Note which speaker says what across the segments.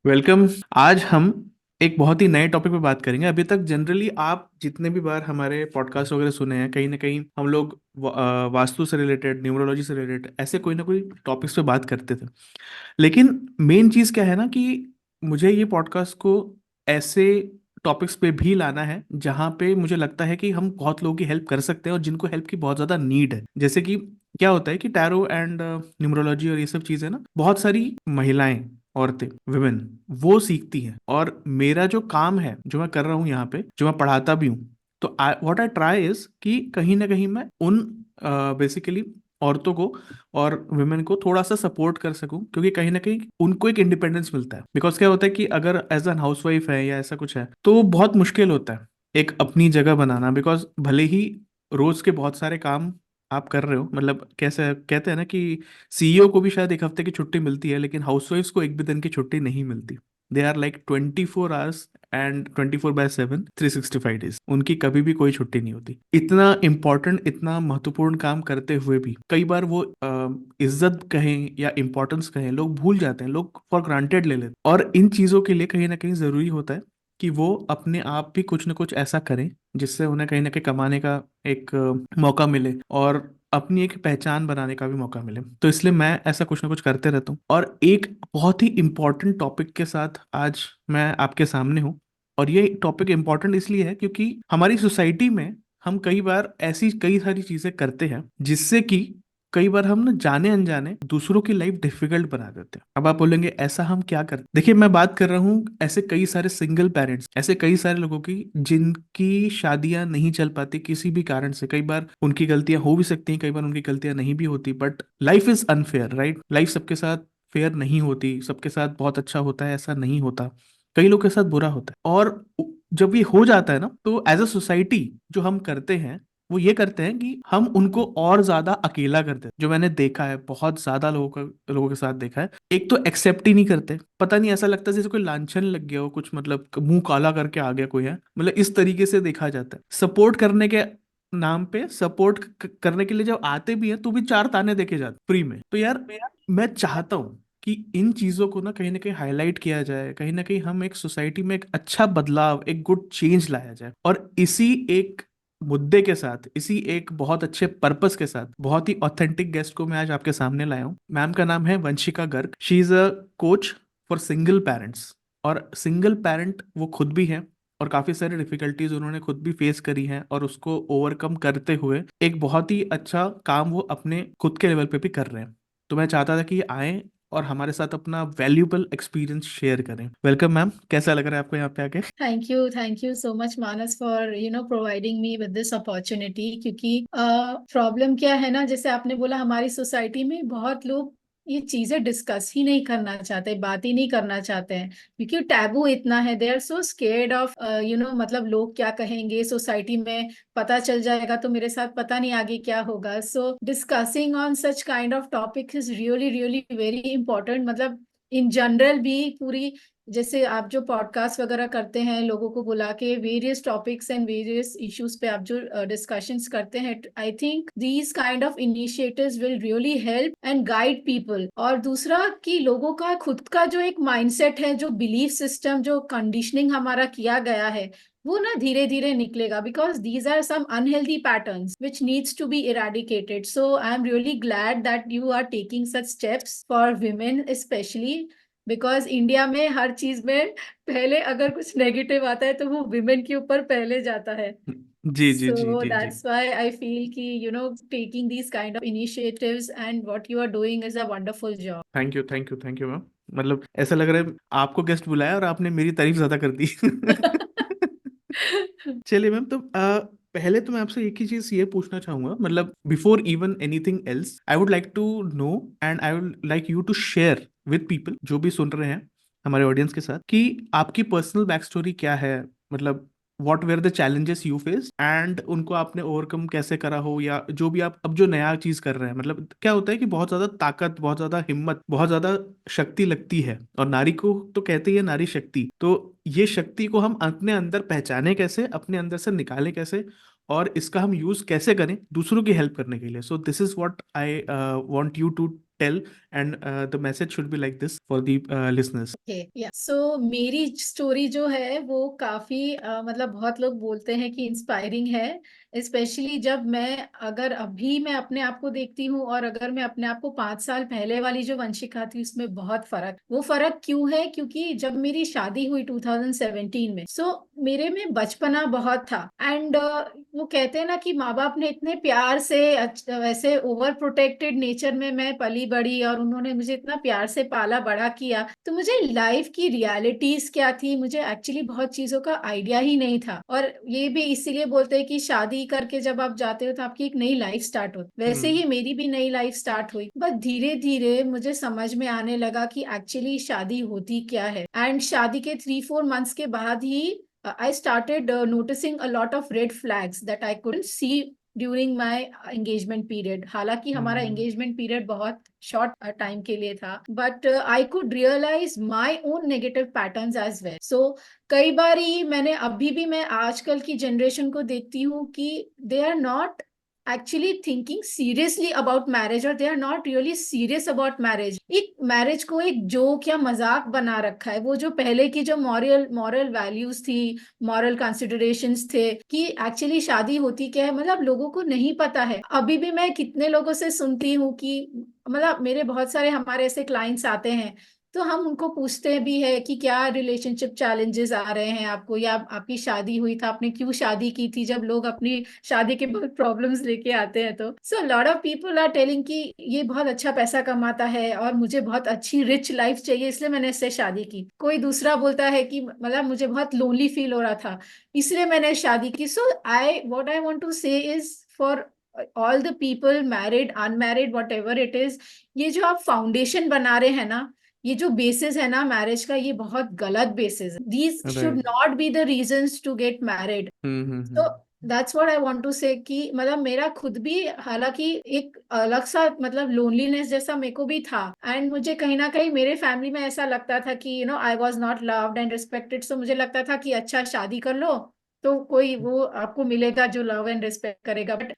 Speaker 1: Welcome. आज हम एक बहुत ही नए टॉपिक पे बात करेंगे। अभी तक जनरली आप जितने भी बार हमारे पॉडकास्ट वगैरह सुने हैं, कहीं ना कहीं हम लोग वास्तु से रिलेटेड, न्यूमरोलॉजी से रिलेटेड ऐसे कोई ना कोई टॉपिक्स पे बात करते थे। लेकिन मेन चीज़ क्या है ना कि मुझे ये पॉडकास्ट को ऐसे टॉपिक्स पे भी लाना है जहाँ पे मुझे लगता है कि हम बहुत लोगों की हेल्प कर सकते हैं और जिनको हेल्प की बहुत ज़्यादा नीड है। जैसे कि क्या होता है कि टैरो एंड न्यूमरोलॉजी और ये सब चीज़ें ना बहुत सारी महिलाएं, औरतें, विमेन वो सीखती हैं। और मेरा जो काम है, जो मैं कर रहा हूँ यहाँ पे, जो मैं पढ़ाता भी हूँ, तो व्हाट आई ट्राई इज कि कहीं ना कहीं मैं उन बेसिकली औरतों को और वुमेन को थोड़ा सा सपोर्ट कर सकूं, क्योंकि कहीं ना कहीं उनको एक इंडिपेंडेंस मिलता है। बिकॉज क्या होता है कि अगर एज एन हाउसवाइफ है या ऐसा कुछ है तो बहुत मुश्किल होता है एक अपनी जगह बनाना। बिकॉज भले ही रोज के बहुत सारे काम आप कर रहे हो, मतलब कैसे कहते हैं ना कि सीईओ को भी शायद एक हफ्ते की छुट्टी मिलती है, लेकिन हाउसवाइफ्स को एक भी दिन की छुट्टी नहीं मिलती। They are like 24 hours and 24/7, 365 days, उनकी कभी भी कोई छुट्टी नहीं होती। इतना इंपॉर्टेंट, इतना महत्वपूर्ण काम करते हुए भी कई बार वो इज्जत कहें या इंपॉर्टेंस कहें, लोग भूल जाते हैं, लोग फॉर ग्रांटेड ले लेते हैं। और इन चीजों के लिए कहीं ना कहीं जरूरी होता है कि वो अपने आप भी कुछ ना कुछ ऐसा करें जिससे उन्हें कहीं ना कहीं कमाने का एक मौका मिले और अपनी एक पहचान बनाने का भी मौका मिले। तो इसलिए मैं ऐसा कुछ ना कुछ करते रहता हूँ। और एक बहुत ही इम्पोर्टेंट टॉपिक के साथ आज मैं आपके सामने हूँ। और ये टॉपिक इम्पोर्टेंट इसलिए है क्योंकि हमारी सोसाइटी में हम कई बार ऐसी कई सारी चीजें करते हैं जिससे कि कई बार हम ना जाने अनजाने दूसरों की लाइफ डिफिकल्ट बना देते हैं। अब आप बोलेंगे ऐसा हम क्या करते? देखिए, मैं बात कर रहा हूँ ऐसे कई सारे सिंगल पेरेंट्स, ऐसे कई सारे लोगों की जिनकी शादियां नहीं चल पाती किसी भी कारण से। कई बार उनकी गलतियां हो भी सकती हैं, कई बार उनकी गलतियां नहीं भी होती, but life is unfair, right? Life सबके साथ फेयर नहीं होती, सबके साथ बहुत अच्छा होता है ऐसा नहीं होता, कई लोग के साथ बुरा होता है। और जब ये हो जाता है ना, तो एज अ सोसाइटी जो हम करते हैं वो ये करते हैं कि हम उनको और ज्यादा अकेला करते हैं। जो मैंने देखा है, बहुत ज्यादा लोगों के साथ देखा है, एक तो एक्सेप्ट ही नहीं करते। पता नहीं, ऐसा लगता है जैसे कोई लांछन लग गया हो कुछ, मतलब मुंह काला करके आ गया कोई है, मतलब इस तरीके से देखा जाता है। सपोर्ट करने के नाम पे, सपोर्ट करने के लिए जब आते भी हैं तो भी चार ताने देके जाते फ्री में। तो यार, मैं चाहता हूँ कि इन चीजों को ना कहीं हाईलाइट किया जाए, कहीं ना कहीं हम एक सोसाइटी में एक अच्छा बदलाव, एक गुड चेंज लाया जाए। और इसी एक मुद्दे के साथ, इसी एक बहुत अच्छे पर्पस के साथ, बहुत ही ऑथेंटिक गेस्ट को मैं आज आपके सामने लाया हूँ। मैम का नाम है Vanshika Garg. She is a coach for single parents. और सिंगल पेरेंट वो खुद भी हैं, और काफी सारी डिफिकल्टीज उन्होंने खुद भी फेस करी हैं, और उसको ओवरकम करते हुए एक बहुत ही अच्छा काम वो अपने खुद के लेवल पे भी कर रहे हैं। तो मैं चाहता था कि ये आए और हमारे साथ अपना वैल्यूबल एक्सपीरियंस शेयर करें। वेलकम मैम, कैसा लग रहा है आपको यहाँ पे आके?
Speaker 2: Thank you so much Manas for providing me with this opportunity. क्योंकि प्रॉब्लम क्या है ना, जैसे आपने बोला, हमारी सोसाइटी में बहुत लोग ये चीजें डिस्कस ही नहीं करना चाहते, बात ही नहीं करना चाहते हैं, क्योंकि टैबू इतना है। They are so scared of मतलब लोग क्या कहेंगे सोसाइटी में, पता चल जाएगा तो मेरे साथ पता नहीं आगे क्या होगा। So discussing on such kind of topic is really really very important. मतलब इन जनरल भी पूरी, जैसे आप जो पॉडकास्ट वगैरह करते हैं, लोगों को बुला के various topics and various issues पे आप जो डिस्कशंस करते हैं, I think these kind of initiatives will really help and guide people. और दूसरा कि लोगों का खुद का जो एक माइंडसेट है, जो बिलीफ सिस्टम, जो कंडीशनिंग हमारा किया गया है, वो ना धीरे धीरे निकलेगा। Because these are some unhealthy patterns which needs to be eradicated. So I am really glad that you are taking such steps for women specially. Because India में हर चीज में पहले अगर कुछ नेगेटिव आता है तो वो विमेन के ऊपर पहले जाता है।
Speaker 1: जी जी जी
Speaker 2: So
Speaker 1: जी जी।
Speaker 2: that's why I feel कि taking these kind of initiatives and what you are doing is a wonderful job.
Speaker 1: Thank you, thank you, thank you ma'am. मतलब ऐसा लग रहा है आपको गेस्ट बुलाया और आपने मेरी तारीफ ज्यादा कर दी। चलिए मैम, तो पहले तो मैं आपसे एक ही चीज ये पूछना चाहूंगा, मतलब before even anything else, I would like to know and I would like you to share with people जो भी सुन रहे हैं, हमारे ऑडियंस के साथ, कि आपकी पर्सनल बैक स्टोरी क्या है। मतलब what were the challenges you face and उनको आपने ओवरकम कैसे करा हो, या जो भी आप अब जो नया चीज कर रहे हैं। मतलब क्या होता है कि बहुत ज्यादा ताकत, बहुत ज्यादा हिम्मत, बहुत ज्यादा शक्ति लगती है, और नारी को तो कहते ही है नारी शक्ति। तो ये शक्ति को हम अपने अंदर पहचाने कैसे, अपने अंदर से निकालें कैसे, और इसका हम यूज कैसे करें दूसरों की हेल्प करने के लिए। So this is what I want you to tell, and the message should be like this for the listeners.
Speaker 2: या सो मेरी स्टोरी जो है वो काफी मतलब बहुत लोग बोलते हैं कि इंस्पायरिंग है, स्पेशली जब मैं अगर अभी मैं अपने आप को देखती हूँ और अगर मैं अपने आप को 5 साल पहले वाली जो वंशिका थी उसमें बहुत फर्क। वो फर्क क्यों है? क्योंकि जब मेरी शादी हुई 2017 में, मेरे में बचपना बहुत था। एंड वो कहते हैं ना कि माँ बाप ने इतने प्यार से वैसे ओवर प्रोटेक्टेड नेचर में मैं पली बड़ी और उन्होंने मुझे इतना प्यार से पाला बड़ा किया, तो मुझे लाइफ की रियलिटीज क्या थी मुझे एक्चुअली बहुत चीजों का आइडिया ही नहीं था। और ये भी इसीलिए बोलते हैं कि शादी करके जब आप जाते हो तो आपकी एक नई लाइफ स्टार्ट होती, वैसे ही मेरी भी नई लाइफ स्टार्ट हुई। बट धीरे धीरे मुझे समझ में आने लगा कि एक्चुअली शादी होती क्या है। एंड शादी के 3-4 मंथ्स के बाद ही I started noticing a lot of red flags that I couldn't see during my engagement period. हालांकि हमारा एंगेजमेंट पीरियड बहुत शॉर्ट टाइम के लिए था, but I could realise my own negative patterns as well. So कई बार ही मैंने, अभी भी मैं आजकल की जनरेशन को देखती हूँ कि they are not actually thinking seriously about marriage, और they are not really serious about marriage. एक मैरिज को एक जोक या मजाक बना रखा है। वो जो पहले की जो मॉरल मॉरल वैल्यूज थी, मॉरल कंसिडरेशंस थे कि एक्चुअली शादी होती क्या है, मतलब लोगों को नहीं पता है। अभी भी मैं कितने लोगों से सुनती हूँ कि मतलब मेरे बहुत सारे हमारे ऐसे क्लाइंट्स आते हैं तो हम उनको पूछते भी है कि क्या रिलेशनशिप चैलेंजेस आ रहे हैं आपको, या आपकी शादी हुई था आपने क्यों शादी की थी, जब लोग अपनी शादी के बहुत प्रॉब्लम्स लेके आते हैं। तो so lot of people are telling कि ये बहुत अच्छा पैसा कमाता है और मुझे बहुत अच्छी रिच लाइफ चाहिए इसलिए मैंने इससे शादी की। कोई दूसरा बोलता है कि मतलब मुझे बहुत लोनली फील हो रहा था इसलिए मैंने शादी की। So I what I want to say is for all the people, married unmarried whatever it is, ये जो आप फाउंडेशन बना रहे हैं ना, ये जो बेसिस है ना मैरिज का, ये बहुत गलत बेसिस है। These should
Speaker 1: right.
Speaker 2: Not be the reasons to get married. तो that's what I want to say कि मतलब मेरा खुद भी हालांकि एक अलग सा मतलब लोनलीनेस जैसा मेरे को भी था। एंड मुझे कहीं ना कहीं मेरे फैमिली में ऐसा लगता था कि I was not loved and respected. So मुझे लगता था कि अच्छा शादी कर लो तो कोई वो आपको मिलेगा जो लव एंड रिस्पेक्ट करेगा। But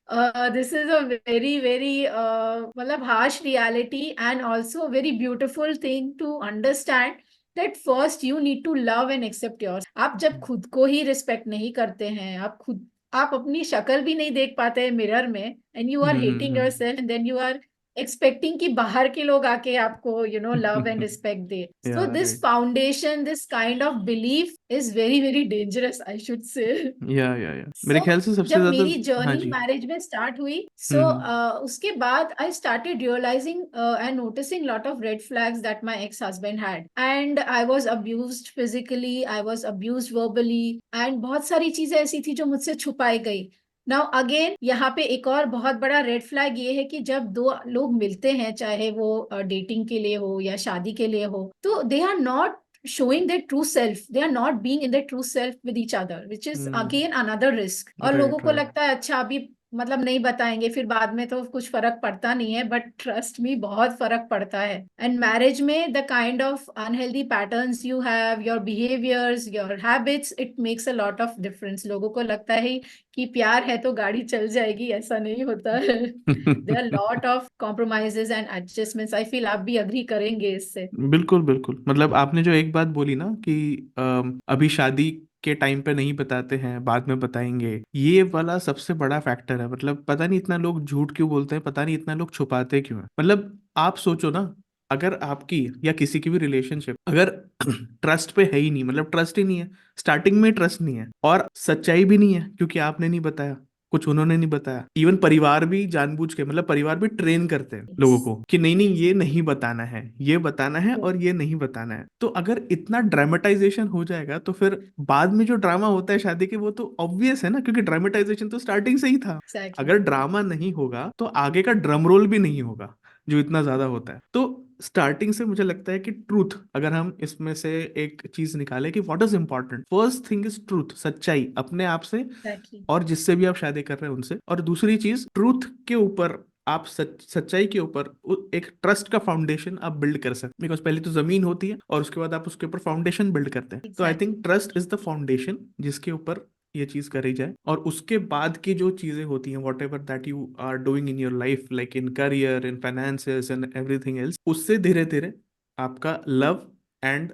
Speaker 2: this is a very very मतलब harsh reality and also very beautiful thing to understand that first you need to love and accept your. आप जब खुद को ही रिस्पेक्ट नहीं करते हैं, आप अपनी शक्ल भी नहीं देख पाते हैं मिरर में, and you are hating yourself, and then you are expecting कि बाहर के लोग आके आपको लव एंड रिस्पेक्ट दे।
Speaker 1: या
Speaker 2: so this
Speaker 1: right.
Speaker 2: Foundation, this kind of belief is very very dangerous I should say.
Speaker 1: या मेरे
Speaker 2: सो
Speaker 1: ख्याल से सबसे
Speaker 2: जब
Speaker 1: ज्यादा।
Speaker 2: मेरी
Speaker 1: हाँ
Speaker 2: जर्नी
Speaker 1: जी।
Speaker 2: मैरिज में स्टार्ट हुई,
Speaker 1: हम्म।
Speaker 2: उसके बाद I started realizing and noticing lot of red flags that my ex husband had. And I was abused physically, I was abused verbally, and बहुत सारी चीजें ऐसी थी जो मुझसे छुपाई गई। नाउ अगेन यहाँ पे एक और बहुत बड़ा रेड फ्लैग ये है कि जब दो लोग मिलते हैं, चाहे वो डेटिंग के लिए हो या शादी के लिए हो, तो they are not showing their true self, they are not being in their true self with each other, which is again another risk। और लोगों
Speaker 1: राइट
Speaker 2: को
Speaker 1: राइट।
Speaker 2: लगता है अच्छा अभी मतलब नहीं बताएंगे फिर बाद में तो कुछ फर्क पड़ता नहीं है, बट ट्रस्ट मी बहुत फर्क पड़ता है। एंड मैरिज में the kind of unhealthy patterns you have, your behaviours, your habits, it makes a lot of difference. लोगों को लगता है कि प्यार है तो गाड़ी चल जाएगी, ऐसा नहीं होता है। There are lot of compromises and adjustments. I feel आप भी अग्री करेंगे इससे।
Speaker 1: बिल्कुल बिल्कुल, मतलब आपने जो एक बात बोली ना कि अभी शादी के टाइम पे नहीं बताते हैं, बाद में बताएंगे, ये वाला सबसे बड़ा फैक्टर है। मतलब पता नहीं इतना लोग झूठ क्यों बोलते हैं, पता नहीं इतना लोग छुपाते क्यों हैं। मतलब आप सोचो ना, अगर आपकी या किसी की भी रिलेशनशिप अगर ट्रस्ट पे है ही नहीं, मतलब ट्रस्ट ही नहीं है, स्टार्टिंग में ट्रस्ट नहीं है और सच्चाई भी नहीं है क्योंकि आपने नहीं बताया, कुछ उन्होंने नहीं बताया, इवन परिवार भी जानबूझ के, मतलब परिवार भी ट्रेन करते हैं लोगों को कि नहीं नहीं ये नहीं बताना है, ये बताना है और ये नहीं बताना है। तो अगर इतना ड्रामेटाइजेशन हो जाएगा तो फिर बाद में जो ड्रामा होता है शादी के, वो तो ऑब्वियस है ना, क्योंकि ड्रामेटाइजेशन तो स्टार्टिंग से ही था।
Speaker 2: एग्जैक्टली।
Speaker 1: अगर ड्रामा नहीं होगा तो आगे का ड्रम रोल भी नहीं होगा जो इतना ज्यादा होता है। तो स्टार्टिंग से मुझे लगता है कि ट्रूथ, अगर हम इसमें से एक चीज निकाले कि what is important, first thing is truth, सच्चाई अपने आप से
Speaker 2: एग्जैक्टली।
Speaker 1: और जिससे भी आप शादी कर रहे हैं उनसे। और दूसरी चीज, ट्रूथ के ऊपर आप सच्चाई के ऊपर एक ट्रस्ट का फाउंडेशन आप बिल्ड कर सकते हैं, बिकॉज पहले तो जमीन होती है और उसके बाद आप उसके ऊपर फाउंडेशन बिल्ड करते हैं। तो आई
Speaker 2: exactly.
Speaker 1: Think trust is the foundation जिसके ऊपर ये चीज करी जाए, और उसके बाद की जो चीजें होती हैं, whatever that you are doing in your life, like in career, in finances and everything else, उससे धीरे धीरे आपका लव एंड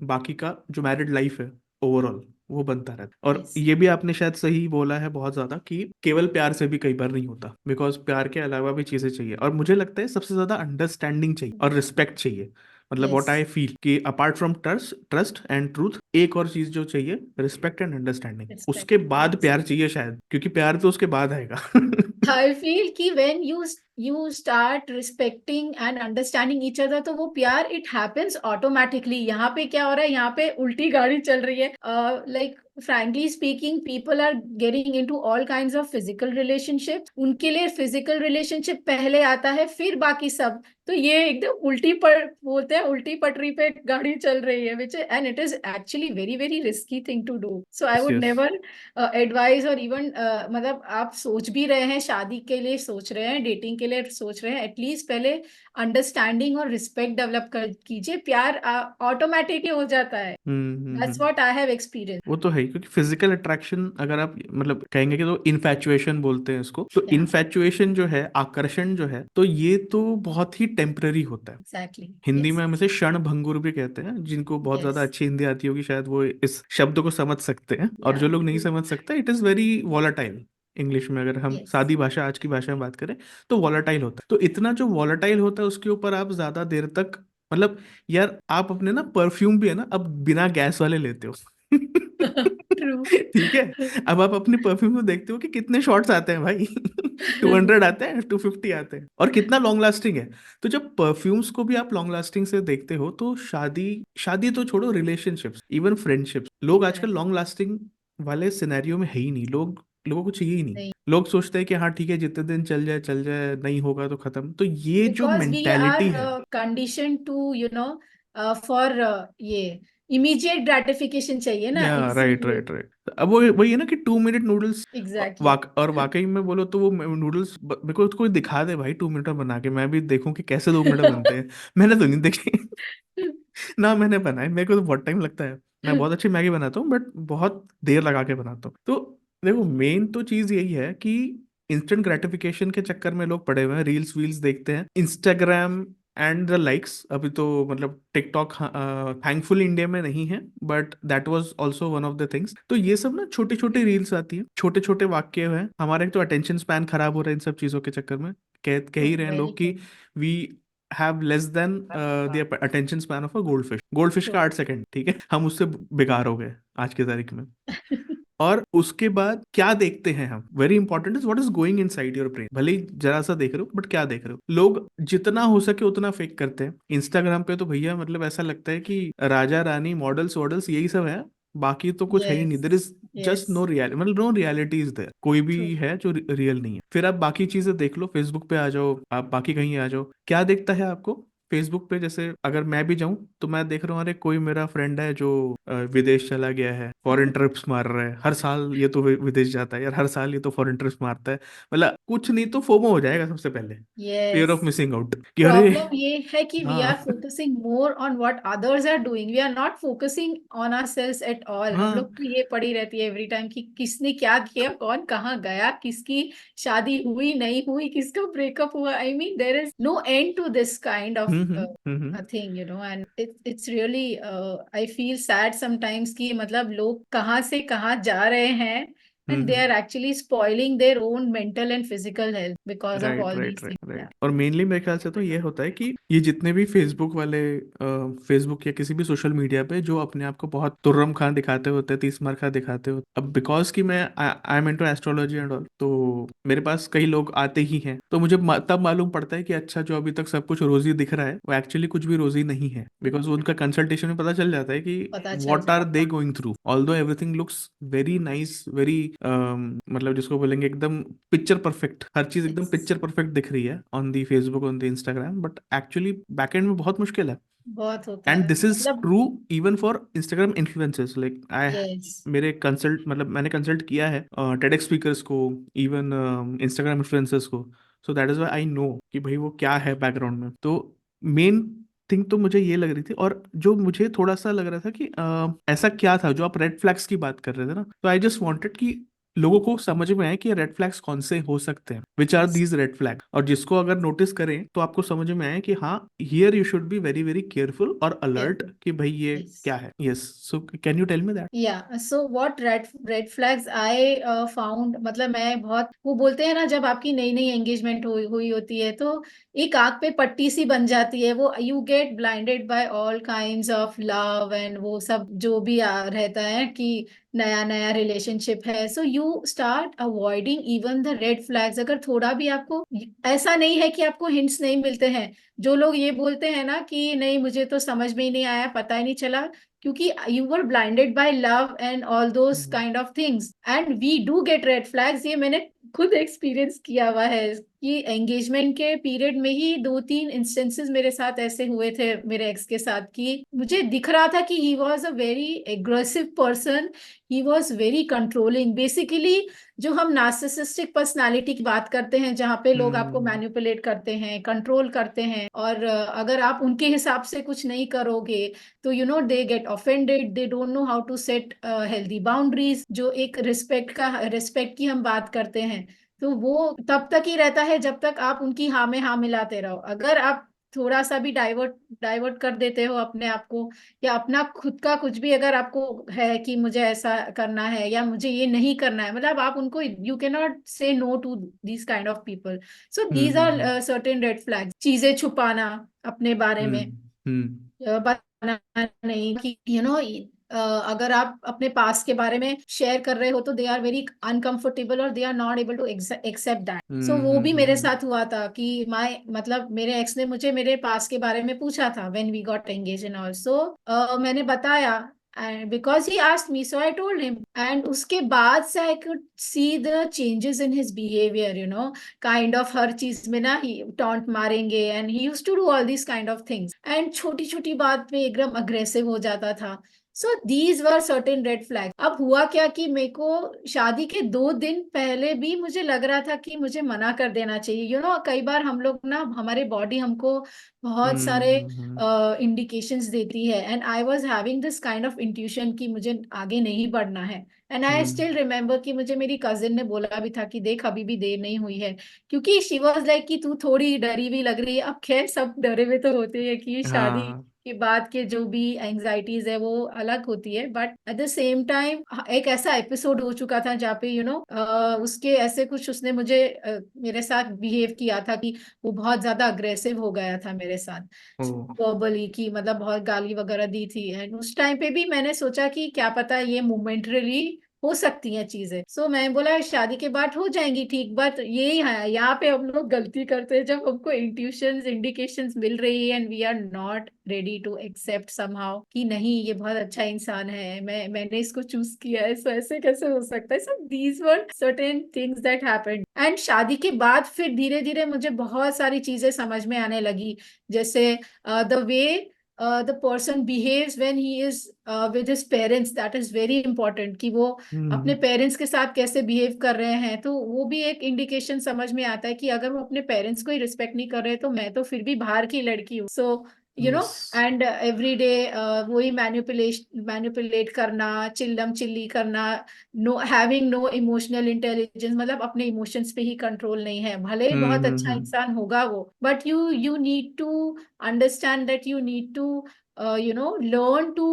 Speaker 1: बाकी का जो मैरिड लाइफ है ओवरऑल वो बनता रहता है। और
Speaker 2: यस
Speaker 1: ये भी आपने शायद सही बोला है बहुत ज्यादा, कि केवल प्यार से भी कई बार नहीं होता, बिकॉज प्यार के अलावा भी चीजें चाहिए, और मुझे लगता है सबसे ज्यादा अंडरस्टैंडिंग चाहिए और रिस्पेक्ट चाहिए। मतलब व्हाट
Speaker 2: यस
Speaker 1: आई फील कि apart from trust trust and truth, एक और चीज जो चाहिए, रिस्पेक्ट एंड अंडरस्टैंडिंग। उसके
Speaker 2: रिस्पेक्ट
Speaker 1: बाद
Speaker 2: यस
Speaker 1: प्यार चाहिए शायद, क्योंकि प्यार तो उसके बाद आएगा।
Speaker 2: आई फील कि when you start respecting and understanding each other तो वो प्यार इट हैपेंस ऑटोमेटिकली। यहाँ पे क्या हो रहा है, यहाँ पे उल्टी गाड़ी चल रही है। Like frankly speaking, people are getting into all kinds of physical relationships। उनके लिए फिजिकल रिलेशनशिप पहले आता है, फिर बाकी सब। तो ये एकदम उल्टी पर बोलते हैं, उल्टी पटरी पे गाड़ी चल रही है, which and it is actually very very risky thing to do. So I
Speaker 1: yes
Speaker 2: would
Speaker 1: yes.
Speaker 2: Never advise, और इवन मतलब आप सोच भी रहे हैं, शादी के लिए सोच रहे हैं, डेटिंग के लिए सोच रहे हैं, एटलीस्ट पहले अंडरस्टैंडिंग और रिस्पेक्ट डेवलप कर कीजिए। प्यार ऑटोमेटिक हो जाता है। That's
Speaker 1: hmm.
Speaker 2: What I have experience.
Speaker 1: वो तो है ही, क्योंकि फिजिकल अट्रैक्शन अगर आप मतलब कहेंगे कि तो इन्फैचुएशन बोलते हैं इसको, तो
Speaker 2: या
Speaker 1: इन्फैचुएशन जो है, आकर्षण जो है, तो ये तो बहुत ही टेम्पररी होता है।
Speaker 2: एग्जैक्टली
Speaker 1: हिंदी में
Speaker 2: यस
Speaker 1: हम इसे क्षण भंगुर भी कहते हैं, जिनको बहुत
Speaker 2: यस
Speaker 1: ज्यादा अच्छी हिंदी आती होगी शायद वो इस शब्द को समझ सकते हैं, और
Speaker 2: या
Speaker 1: जो लोग नहीं
Speaker 2: ट्रू
Speaker 1: समझ सकते, it is very volatile. English में अगर हम
Speaker 2: यस
Speaker 1: सादी भाषा, आज की भाषा में बात करें, तो वॉलेटाइल होता है। तो इतना जो वॉलेटाइल होता है उसके ऊपर आप ज्यादा देर तक, मतलब यार आप अपने ना परफ्यूम भी है ना अब बिना गैस वाले लेते हो।
Speaker 2: ट्रू
Speaker 1: ठीक है। अब आप अपने परफ्यूम में देखते हो कि कितने शॉट्स आते हैं भाई। 200 आते हैं, 250 आते हैं, और कितना लॉन्ग लास्टिंग है। तो जब परफ्यूम्स को भी आप लॉन्ग लास्टिंग से देखते हो, तो शादी, शादी तो छोड़ो, रिलेशनशिप्स, इवन फ्रेंडशिप्स, लोग आजकल लॉन्ग लास्टिंग वाले सिनेरियो में है ही नहीं। लोगों को चाहिए ही नहीं।
Speaker 2: नहीं,
Speaker 1: लोग सोचते हैं कि हाँ ठीक है, जितने दिन चल जाए चल जाए, नहीं होगा तो खत्म। तो ये जो
Speaker 2: बिकॉज वी आर
Speaker 1: मेंटेलिटी है,
Speaker 2: कंडीशन टू फॉर ये इमीडिएट ग्रेटिफिकेशन चाहिए ना,
Speaker 1: या राइट
Speaker 2: इसीलिए।
Speaker 1: Right right. अब वो वही है ना कि 2 मिनट नूडल्स,
Speaker 2: एग्जैक्टली
Speaker 1: और वाकई में बोलो तो वो नूडल्स मेरे को कोई दिखा दे भाई 2 मिनट में बना के, मैं भी देखूं कि कैसे 2 मिनट में बनते हैं। मैंने तो नहीं देखे। ना मैंने बनाए, मेरे को तो बहुत टाइम लगता है। मैं बहुत अच्छी मैगी बनाता हूँ, बट बहुत देर लगा के बनाता हूँ। तो देखो, मेन तो चीज यही है कि इंस्टेंट ग्रेटिफिकेशन के चक्कर में लोग पड़े हुए हैं, रील्स वील्स देखते हैं, इंस्टाग्राम एंड द लाइक्स। अभी तो मतलब टिकटॉक थैंकफुल इंडिया में नहीं है, but that was also one of the things. तो ये सब ना छोटी छोटी रील्स आती है, छोटे छोटे वाक्य हैं, हमारे तो अटेंशन स्पैन खराब हो रहा है इन सब चीजों के चक्कर में। कह ही रहे हैं
Speaker 2: वेरी
Speaker 1: लोग कि
Speaker 2: true
Speaker 1: we have less than the attention span of a goldfish. Goldfish का 8 सेकंड, ठीक है, हम उससे बेकार हो गए आज की तारीख में। और उसके बाद क्या देखते हैं हम, very important is what is going inside your brain. भले ही जरा सा देख रहे हो, बट क्या देख रहे हो। लोग जितना हो सके उतना फेक करते हैं इंस्टाग्राम पे, तो भैया मतलब ऐसा लगता है कि राजा रानी मॉडल्स वॉडल्स यही सब है, बाकी तो कुछ है ही नहीं।
Speaker 2: Yes
Speaker 1: there is
Speaker 2: yes
Speaker 1: just no reality, मतलब नो रियलिटी इज देयर, कोई भी
Speaker 2: ट्रू
Speaker 1: है जो रियल नहीं है। फिर आप बाकी चीजें देख लो, फेसबुक पे आ जाओ, आप बाकी कहीं आ जाओ, क्या देखता है आपको फेसबुक पे। जैसे अगर मैं भी जाऊं तो मैं देख रहा हूँ, अरे कोई मेरा फ्रेंड है जो विदेश चला गया है, फॉरेन ट्रिप्स मार रहा है हर साल, ये तो विदेश जाता है यार हर साल, ये तो फॉरेन ट्रिप्स मारता है। मतलब कुछ नहीं तो फोमो हो जाएगा सबसे पहले, fear
Speaker 2: yes
Speaker 1: of missing out, कि अरे।
Speaker 2: प्रॉब्लम ये है कि वी आर
Speaker 1: हाँ
Speaker 2: focusing more on what others are doing, we are not focusing on ourselves at all. हम लोग
Speaker 1: हाँ।
Speaker 2: को ये पड़ी रहती है एवरी टाइम कि किसने क्या किया, कौन कहाँ गया, किसकी शादी हुई नहीं हुई, किसका ब्रेकअप हुआ। I mean there is no end to this kind of a thing, and it's really I feel sad sometimes कि मतलब लोग कहाँ से कहाँ जा रहे हैं, and they
Speaker 1: hmm.
Speaker 2: are actually spoiling their own mental and physical health because of
Speaker 1: right
Speaker 2: all
Speaker 1: right
Speaker 2: these
Speaker 1: right
Speaker 2: things। Yeah,
Speaker 1: right. और मेनली मेरे ख्याल से तो ये होता है कि ये जितने भी फेसबुक वाले, फेसबुक या किसी भी सोशल मीडिया पे जो अपने आप को बहुत तुर्रम खां दिखाते होते हैं, तीस मार खां दिखाते होते, अब बिकॉज कि मैं I am into astrology and all, तो मेरे पास कई लोग आते ही हैं, तो मुझे तब मालूम पड़ता है कि अच्छा, जो अभी तक सब कुछ रोजी दिख रहा है वो एक्चुअली कुछ भी रोजी नहीं है, बिकॉज उनका कंसल्टेशन में पता चल जाता है कि
Speaker 2: पता चल
Speaker 1: वॉट आर
Speaker 2: जाता
Speaker 1: they going through, although everything looks very nice, very मतलब जिसको बोलेंगे एकदम पिक्चर परफेक्ट, हर चीज
Speaker 2: है।
Speaker 1: एकदम पिक्चर परफेक्ट दिख रही है on the Facebook, on the Instagram, but actually backend में बहुत मुश्किल है।
Speaker 2: बहुत होता
Speaker 1: एंड
Speaker 2: है
Speaker 1: दिस इज
Speaker 2: मतलब।
Speaker 1: True even for Instagram influencers, like I,
Speaker 2: yes
Speaker 1: मेरे कंसल्ट मतलब मैंने कंसल्ट किया है टेडेक्स स्पीकर्स को, इवन इंस्टाग्राम इन्फ्लुएंसर्स को। So that is why I know कि भाई वो क्या है बैकग्राउंड में। तो मेन थिंग तो मुझे ये लग रही थी, और जो मुझे थोड़ा सा लग रहा था कि ऐसा क्या था जो आप रेड फ्लैग्स की बात कर रहे थे ना, तो आई जस्ट वांटेड कि लोगों को समझ में आए कि रेड फ्लैग्स कौन से हो सकते हैं, which are
Speaker 2: yes
Speaker 1: these red flag, और जिसको अगर नोटिस करें तो आपको समझ में आए कि हाँ, here you should be very very careful और अलर्ट
Speaker 2: केयरफुल
Speaker 1: कि भाई ये
Speaker 2: यस
Speaker 1: क्या है। Yes, so can you tell me that?
Speaker 2: या so what red flags I found, मतलब मैं बहुत, वो बोलते हैं ना जब आपकी नई नई एंगेजमेंट हुई होती है तो एक आंख पे पट्टी सी बन जाती है, वो you get blinded bye all kinds of love and वो सब जो भी रहता है कि नया नया रिलेशनशिप है, so you start avoiding even the red flags. अगर थोड़ा भी आपको, ऐसा नहीं है कि आपको हिंट्स नहीं मिलते हैं, जो लोग ये बोलते हैं ना कि नहीं मुझे तो समझ में ही नहीं आया, पता ही नहीं चला, क्योंकि you were blinded by love and all those kind of things and we do get red flags। ये मैंने खुद एक्सपीरियंस किया हुआ है कि एंगेजमेंट के पीरियड में ही 2-3 इंस्टेंसेस मेरे साथ ऐसे हुए थे मेरे एक्स के साथ, कि मुझे दिख रहा था कि he was a very aggressive person, he was very controlling basically. जो हम नार्सिसिस्टिक पर्सनालिटी की बात करते हैं जहाँ पे लोग आपको
Speaker 1: हम्म
Speaker 2: मैनिपुलेट करते हैं, कंट्रोल करते हैं, और अगर आप उनके हिसाब से कुछ नहीं करोगे तो you know they get offended, they don't know how to set healthy boundaries, जो एक रिस्पेक्ट की हम बात करते हैं, तो वो तब तक ही रहता है जब तक आप उनकी हाँ में हाँ मिलाते रहो। अगर आप थोड़ा सा भी डाइवर्ट कर देते हो अपने आप को, या अपना खुद का कुछ भी अगर आपको है कि मुझे ऐसा करना है या मुझे ये नहीं करना है, मतलब आप उनको, you can not say no to these kind of people. So these
Speaker 1: hmm
Speaker 2: are certain red flags. चीजें छुपाना अपने बारे में,
Speaker 1: हम्म
Speaker 2: बताना नहीं कि अगर आप अपने पास के बारे में शेयर कर रहे हो तो दे आर वेरी अनकंफर्टेबल और they are not able to accept that. So वो भी मेरे
Speaker 1: हम्म
Speaker 2: साथ हुआ था कि माय मतलब मेरे एक्स ने मुझे मेरे पास के बारे में पूछा था when we got engage and also मैंने बताया, and because he asked me so I told him, and उसके बाद से I could see the changes in his behavior, kind of हर चीज में ना ही टॉन्ट मारेंगे, and he used to do all these kind of things, and छोटी छोटी बात पे एकदम अग्रेसिव हो जाता था। So these were certain red flag. अब हुआ क्या कि मेरे को शादी के 2 दिन पहले भी मुझे लग रहा था कि मुझे मना कर देना चाहिए, कई बार हम लोग ना, हमारे बॉडी हमको बहुत सारे
Speaker 1: हम्म
Speaker 2: इंडिकेशंस देती है, and I was having this kind of intuition कि मुझे आगे नहीं बढ़ना है। And I
Speaker 1: hmm
Speaker 2: still remember कि मुझे मेरी कजिन ने बोला भी था कि देख अभी भी देर नहीं हुई है, क्योंकि शी वाज लाइक कि तू थोड़ी डरी हुई लग रही है। अब खैर सब डरे हुए तो होते हैं कि शादी
Speaker 1: हाँ।
Speaker 2: के बाद के जो भी एंजाइटीज है वो अलग होती है, but at the same time एक ऐसा एपिसोड हो चुका था जहाँ पे उसके ऐसे कुछ उसने मुझे मेरे साथ बिहेव किया था कि वो बहुत ज्यादा अग्रेसिव हो गया था मेरे साथ,
Speaker 1: ओ
Speaker 2: वर्बली, की मतलब बहुत गाली वगैरह दी थी। एंड उस टाइम पे भी मैंने सोचा कि क्या पता ये मोमेंटरली हो सकती हैं चीजें, सो मैं बोला शादी के बाद हो जाएंगी ठीक, बट यही है यहाँ पे हम लोग गलती करते हैं जब हमको इंट्यूशंस इंडिकेशंस मिल रही है and we are not ready to accept somehow कि नहीं ये बहुत अच्छा इंसान है, मैंने इसको चूज किया है, सो ऐसे कैसे हो सकता है। So these were certain things that happened, and शादी के बाद फिर धीरे धीरे मुझे बहुत सारी चीजें समझ में आने लगी, जैसे the way the person behaves when he is with his parents, that is very important, कि वो अपने
Speaker 1: हम्म
Speaker 2: पेरेंट्स के साथ कैसे बिहेव कर रहे हैं, तो वो भी एक इंडिकेशन समझ में आता है कि अगर वो अपने पेरेंट्स को ही रिस्पेक्ट नहीं कर रहे तो मैं तो फिर भी बाहर की लड़की हूँ। So
Speaker 1: yes
Speaker 2: and every day वही मैनिपुलेट करना, चिल्लम चिल्ली करना, no having no emotional intelligence, मतलब अपने इमोशंस पे ही कंट्रोल नहीं है, भले ही बहुत अच्छा
Speaker 1: हम्म
Speaker 2: इंसान होगा वो, but you need to understand that you need to learn to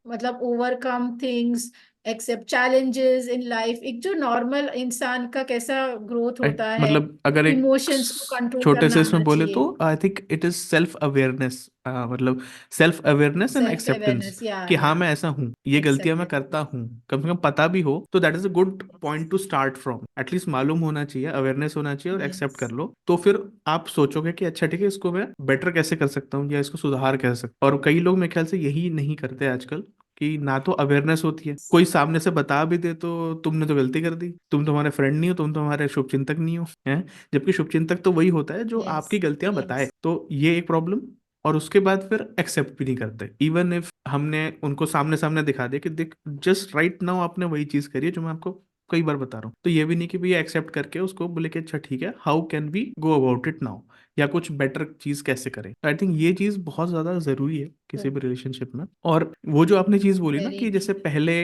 Speaker 2: मतलब overcome things, accept challenges in life, एक जो नॉर्मल इंसान का कैसा ग्रोथ होता है,
Speaker 1: मतलब अगर एक
Speaker 2: इमोशंस को कंट्रोल
Speaker 1: छोटे
Speaker 2: करना
Speaker 1: से
Speaker 2: आना
Speaker 1: इसमें बोले
Speaker 2: चाहिए।
Speaker 1: तो I think it is self awareness, मतलब self awareness and
Speaker 2: self
Speaker 1: acceptance,
Speaker 2: awareness, या
Speaker 1: कि हाँ
Speaker 2: या
Speaker 1: मैं ऐसा हूँ, ये गलतियां मैं
Speaker 2: एक्सेप्टेंस।
Speaker 1: करता हूँ, कम से कम पता भी हो तो that is a good point two start from, at least मालूम होना चाहिए, अवेयरनेस होना चाहिए, और एक्सेप्ट कर
Speaker 2: यस
Speaker 1: लो, तो फिर आप सोचोगे कि अच्छा ठीक है, इसको मैं बेटर कैसे कर सकता हूँ या इसको सुधार कैसे सकता हूँ। और कई लोग मेरे ख्याल से यही नहीं करते आजकल, कि ना तो अवेयरनेस होती है, कोई सामने से बता भी दे तो तुमने तो गलती कर दी, तुम तुम्हारे फ्रेंड नहीं हो, तुम तुम्हारे शुभचिंतक नहीं हो, हैं? जबकि शुभचिंतक तो वही होता है जो
Speaker 2: यस
Speaker 1: आपकी गलतियां बताए,
Speaker 2: यस
Speaker 1: तो ये एक प्रॉब्लम। और उसके बाद फिर एक्सेप्ट भी नहीं करते, इवन इफ हमने उनको सामने सामने दिखा दिया कि देख जस्ट राइट नाउ आपने वही चीज करी है जो मैं आपको कई बार बता रहा हूँ, तो ये भी नहीं कि भैया एक्सेप्ट करके उसको बोले कि अच्छा ठीक है, how can we go about it now, या कुछ बेटर चीज कैसे करें। आई थिंक ये चीज बहुत ज्यादा जरूरी है किसी भी रिलेशनशिप में। और वो जो आपने चीज बोली ना
Speaker 2: वेरी
Speaker 1: कि जैसे पहले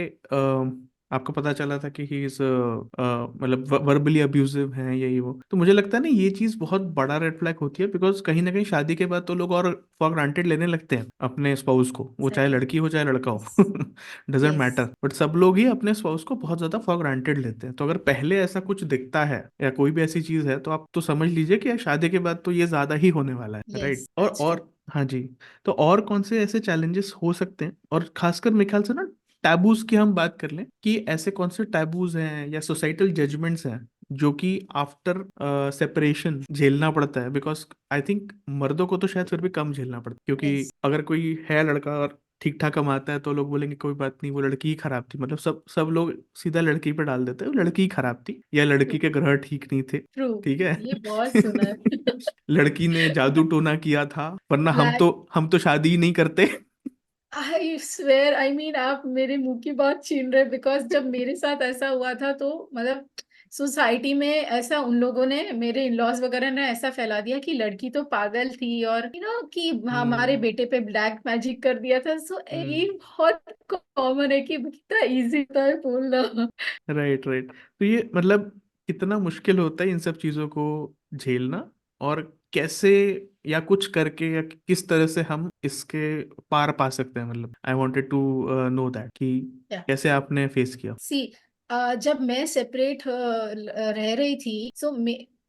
Speaker 1: आपको पता चला था कि ही इज मतलब वर्बली अब्यूजिव है यही वो, तो मुझे लगता है ना ये चीज बहुत बड़ा रेड फ्लैग होती है, बिकॉज कहीं ना कहीं शादी के बाद तो लोग और फॉर ग्रांटेड लेने लगते हैं अपने स्पाउस को, वो चाहे
Speaker 2: सही।
Speaker 1: लड़की हो चाहे लड़का हो,
Speaker 2: yes.
Speaker 1: Doesn't
Speaker 2: yes.
Speaker 1: Matter, but सब लोग ही अपने स्पाउस को बहुत ज्यादा फॉर ग्रांटेड लेते हैं। तो अगर पहले ऐसा कुछ दिखता है या कोई भी ऐसी चीज है, तो आप तो समझ लीजिए कि शादी के बाद तो ये ज्यादा ही होने वाला है, राइट।
Speaker 2: Yes, that's true.
Speaker 1: और हाँ जी। तो और कौन से ऐसे चैलेंजेस हो सकते हैं, और खासकर मेरे ख्याल से ना टैबूज की हम बात कर लें कि ऐसे कौन से टैबूज हैं या सोसाइटल जजमेंट्स हैं जो कि आफ्टर सेपरेशन झेलना पड़ता है, बिकॉज आई थिंक मर्दों को तो शायद फिर भी कम झेलना पड़ता है, क्योंकि
Speaker 2: यस।
Speaker 1: अगर कोई है लड़का और ठीक ठाक कमाता है तो लोग बोलेंगे कोई बात नहीं, वो लड़की ही खराब थी, मतलब सब सब लोग सीधा लड़की पे डाल देते हैं वो लड़की ही खराब थी या लड़की के ग्रह ठीक नहीं थे।
Speaker 2: ट्रू।
Speaker 1: ठीक है।
Speaker 2: ये बहुत सुना है।
Speaker 1: लड़की ने जादू टोना किया था, वरना
Speaker 2: लाइक,
Speaker 1: हम तो शादी ही नहीं करते।
Speaker 2: आई स्वेयर, आई मीन आप मेरे मुंह की बात छीन रहे, बिकॉज जब मेरे साथ ऐसा हुआ था तो मतलब सोसाइटी में ऐसा उन लोगों ने, मेरे इन लॉज वगैरह ने ऐसा फैला दिया कि लड़की तो पागल थी, और कि हमारे
Speaker 1: हम्म।
Speaker 2: बेटे पे ब्लैक मैजिक कर दिया था। सो ये
Speaker 1: हम्म।
Speaker 2: बहुत कॉमन है कि कितना इजी होता है बोलना।
Speaker 1: Right right. तो ये मतलब कितना मुश्किल होता है इन सब चीजों को झेलना, और कैसे या कुछ करके या किस तरह से हम इसके पार पा सकते हैं, मतलब I wanted to know that कि कैसे आपने फेस किया।
Speaker 2: सी, जब मैं सेपरेट रह रही थी, so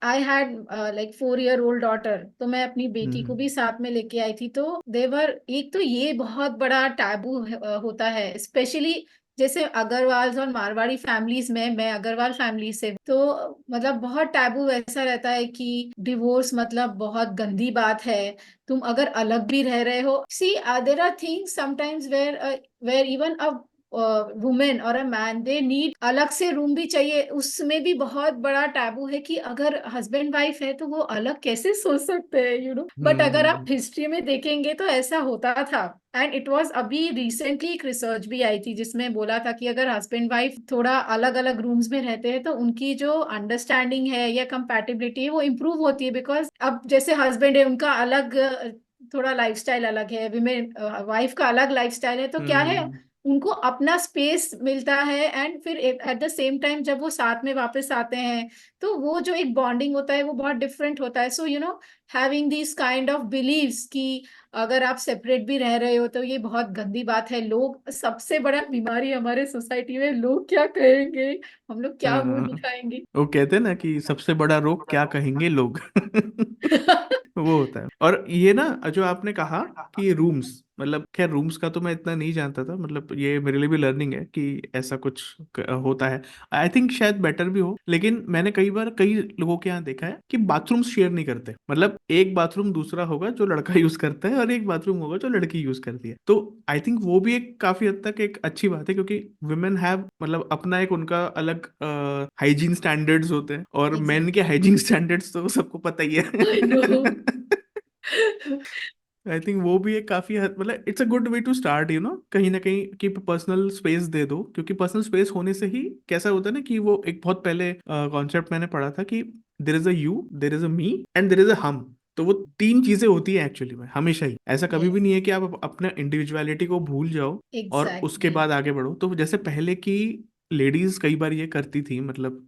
Speaker 2: I had like 4 year old daughter, तो मैं अपनी बेटी को
Speaker 1: हम्म।
Speaker 2: भी साथ में लेके आई थी। तो देवर, एक तो ये बहुत बड़ा टैबू होता है, स्पेशली जैसे अग्रवाल और मारवाड़ी फैमिलीज में, मैं अग्रवाल फैमिली से, तो मतलब बहुत टैबू वैसा रहता है कि डिवोर्स मतलब बहुत गंदी बात है। तुम अगर अलग भी रह रहे हो, see there are things sometimes where even a women और अ मैन दे नीड अलग से रूम भी चाहिए, उसमें भी बहुत बड़ा टैबू है कि अगर हस्बैंड वाइफ है तो वो अलग कैसे सोच सकते हैं, बट अगर आप
Speaker 1: हम्म।
Speaker 2: हिस्ट्री में देखेंगे तो ऐसा होता था। एंड इट वाज अभी रिसेंटली एक रिसर्च भी आई थी जिसमें बोला था कि अगर हस्बैंड वाइफ थोड़ा अलग अलग रूम्स में रहते हैं तो उनकी जो अंडरस्टैंडिंग है या कंपैटिबिलिटी है वो इम्प्रूव होती है, बिकॉज अब जैसे हस्बैंड है, उनका अलग थोड़ा लाइफस्टाइल अलग है, विमेन वाइफ का अलग लाइफस्टाइल है, तो क्या है,
Speaker 1: हम्म।
Speaker 2: उनको अपना स्पेस मिलता है। एंड फिर एट द सेम टाइम जब वो साथ में वापस आते हैं तो वो जो एक बॉन्डिंग होता है वो बहुत डिफरेंट होता है। So having this kind of believes कि अगर आप सेपरेट भी रह रहे हो तो ये बहुत गंदी बात है, लोग, सबसे बड़ा बीमारी हमारे सोसाइटी में, लोग क्या कहेंगे, हम लोग क्या मुंह
Speaker 1: हाँ,
Speaker 2: दिखाएंगे।
Speaker 1: वो कहते हैं ना कि सबसे बड़ा रोग क्या कहेंगे लोग। वो होता है। और ये ना जो आपने कहा कि रूम्स, मतलब खैर रूम्स का तो मैं इतना नहीं जानता था, मतलब ये मेरे लिए भी लर्निंग है कि ऐसा कुछ होता है। आई थिंक शायद बेटर भी हो, लेकिन मैंने कई बार कई लोगों के यहाँ देखा है कि बाथरूम शेयर नहीं करते, मतलब एक बाथरूम दूसरा होगा जो लड़का यूज करता है और एक बाथरूम होगा जो लड़की यूज करती है। तो आई थिंक वो भी एक काफी हद तक एक अच्छी बात है, क्योंकि वुमेन हैव मतलब अपना एक उनका अलग हाइजीन स्टैंडर्ड्स होते हैं, और मेन के
Speaker 2: एग्जैक्टली।
Speaker 1: हाइजीन स्टैंडर्ड्स तो सबको पता ही
Speaker 2: आई नो।
Speaker 1: है। आई थिंक वो भी एक काफी मतलब it's a good way to start, कहीं ना कहीं कि पर्सनल स्पेस दे दो, क्योंकि पर्सनल स्पेस होने से ही कैसा होता है ना कि वो एक बहुत पहले कॉन्सेप्ट मैंने पढ़ा था कि देर is a you, there is a me and there is अ हम। तो वो तीन चीजें होती है एक्चुअली में हमेशा ही, ऐसा कभी भी
Speaker 2: यस।
Speaker 1: नहीं है कि आप अपना इंडिविजुअलिटी को भूल जाओ और उसके
Speaker 2: एग्जैक्टली।
Speaker 1: बाद आगे बढ़ो। तो जैसे पहले की लेडीज कई बार ये करती थी, मतलब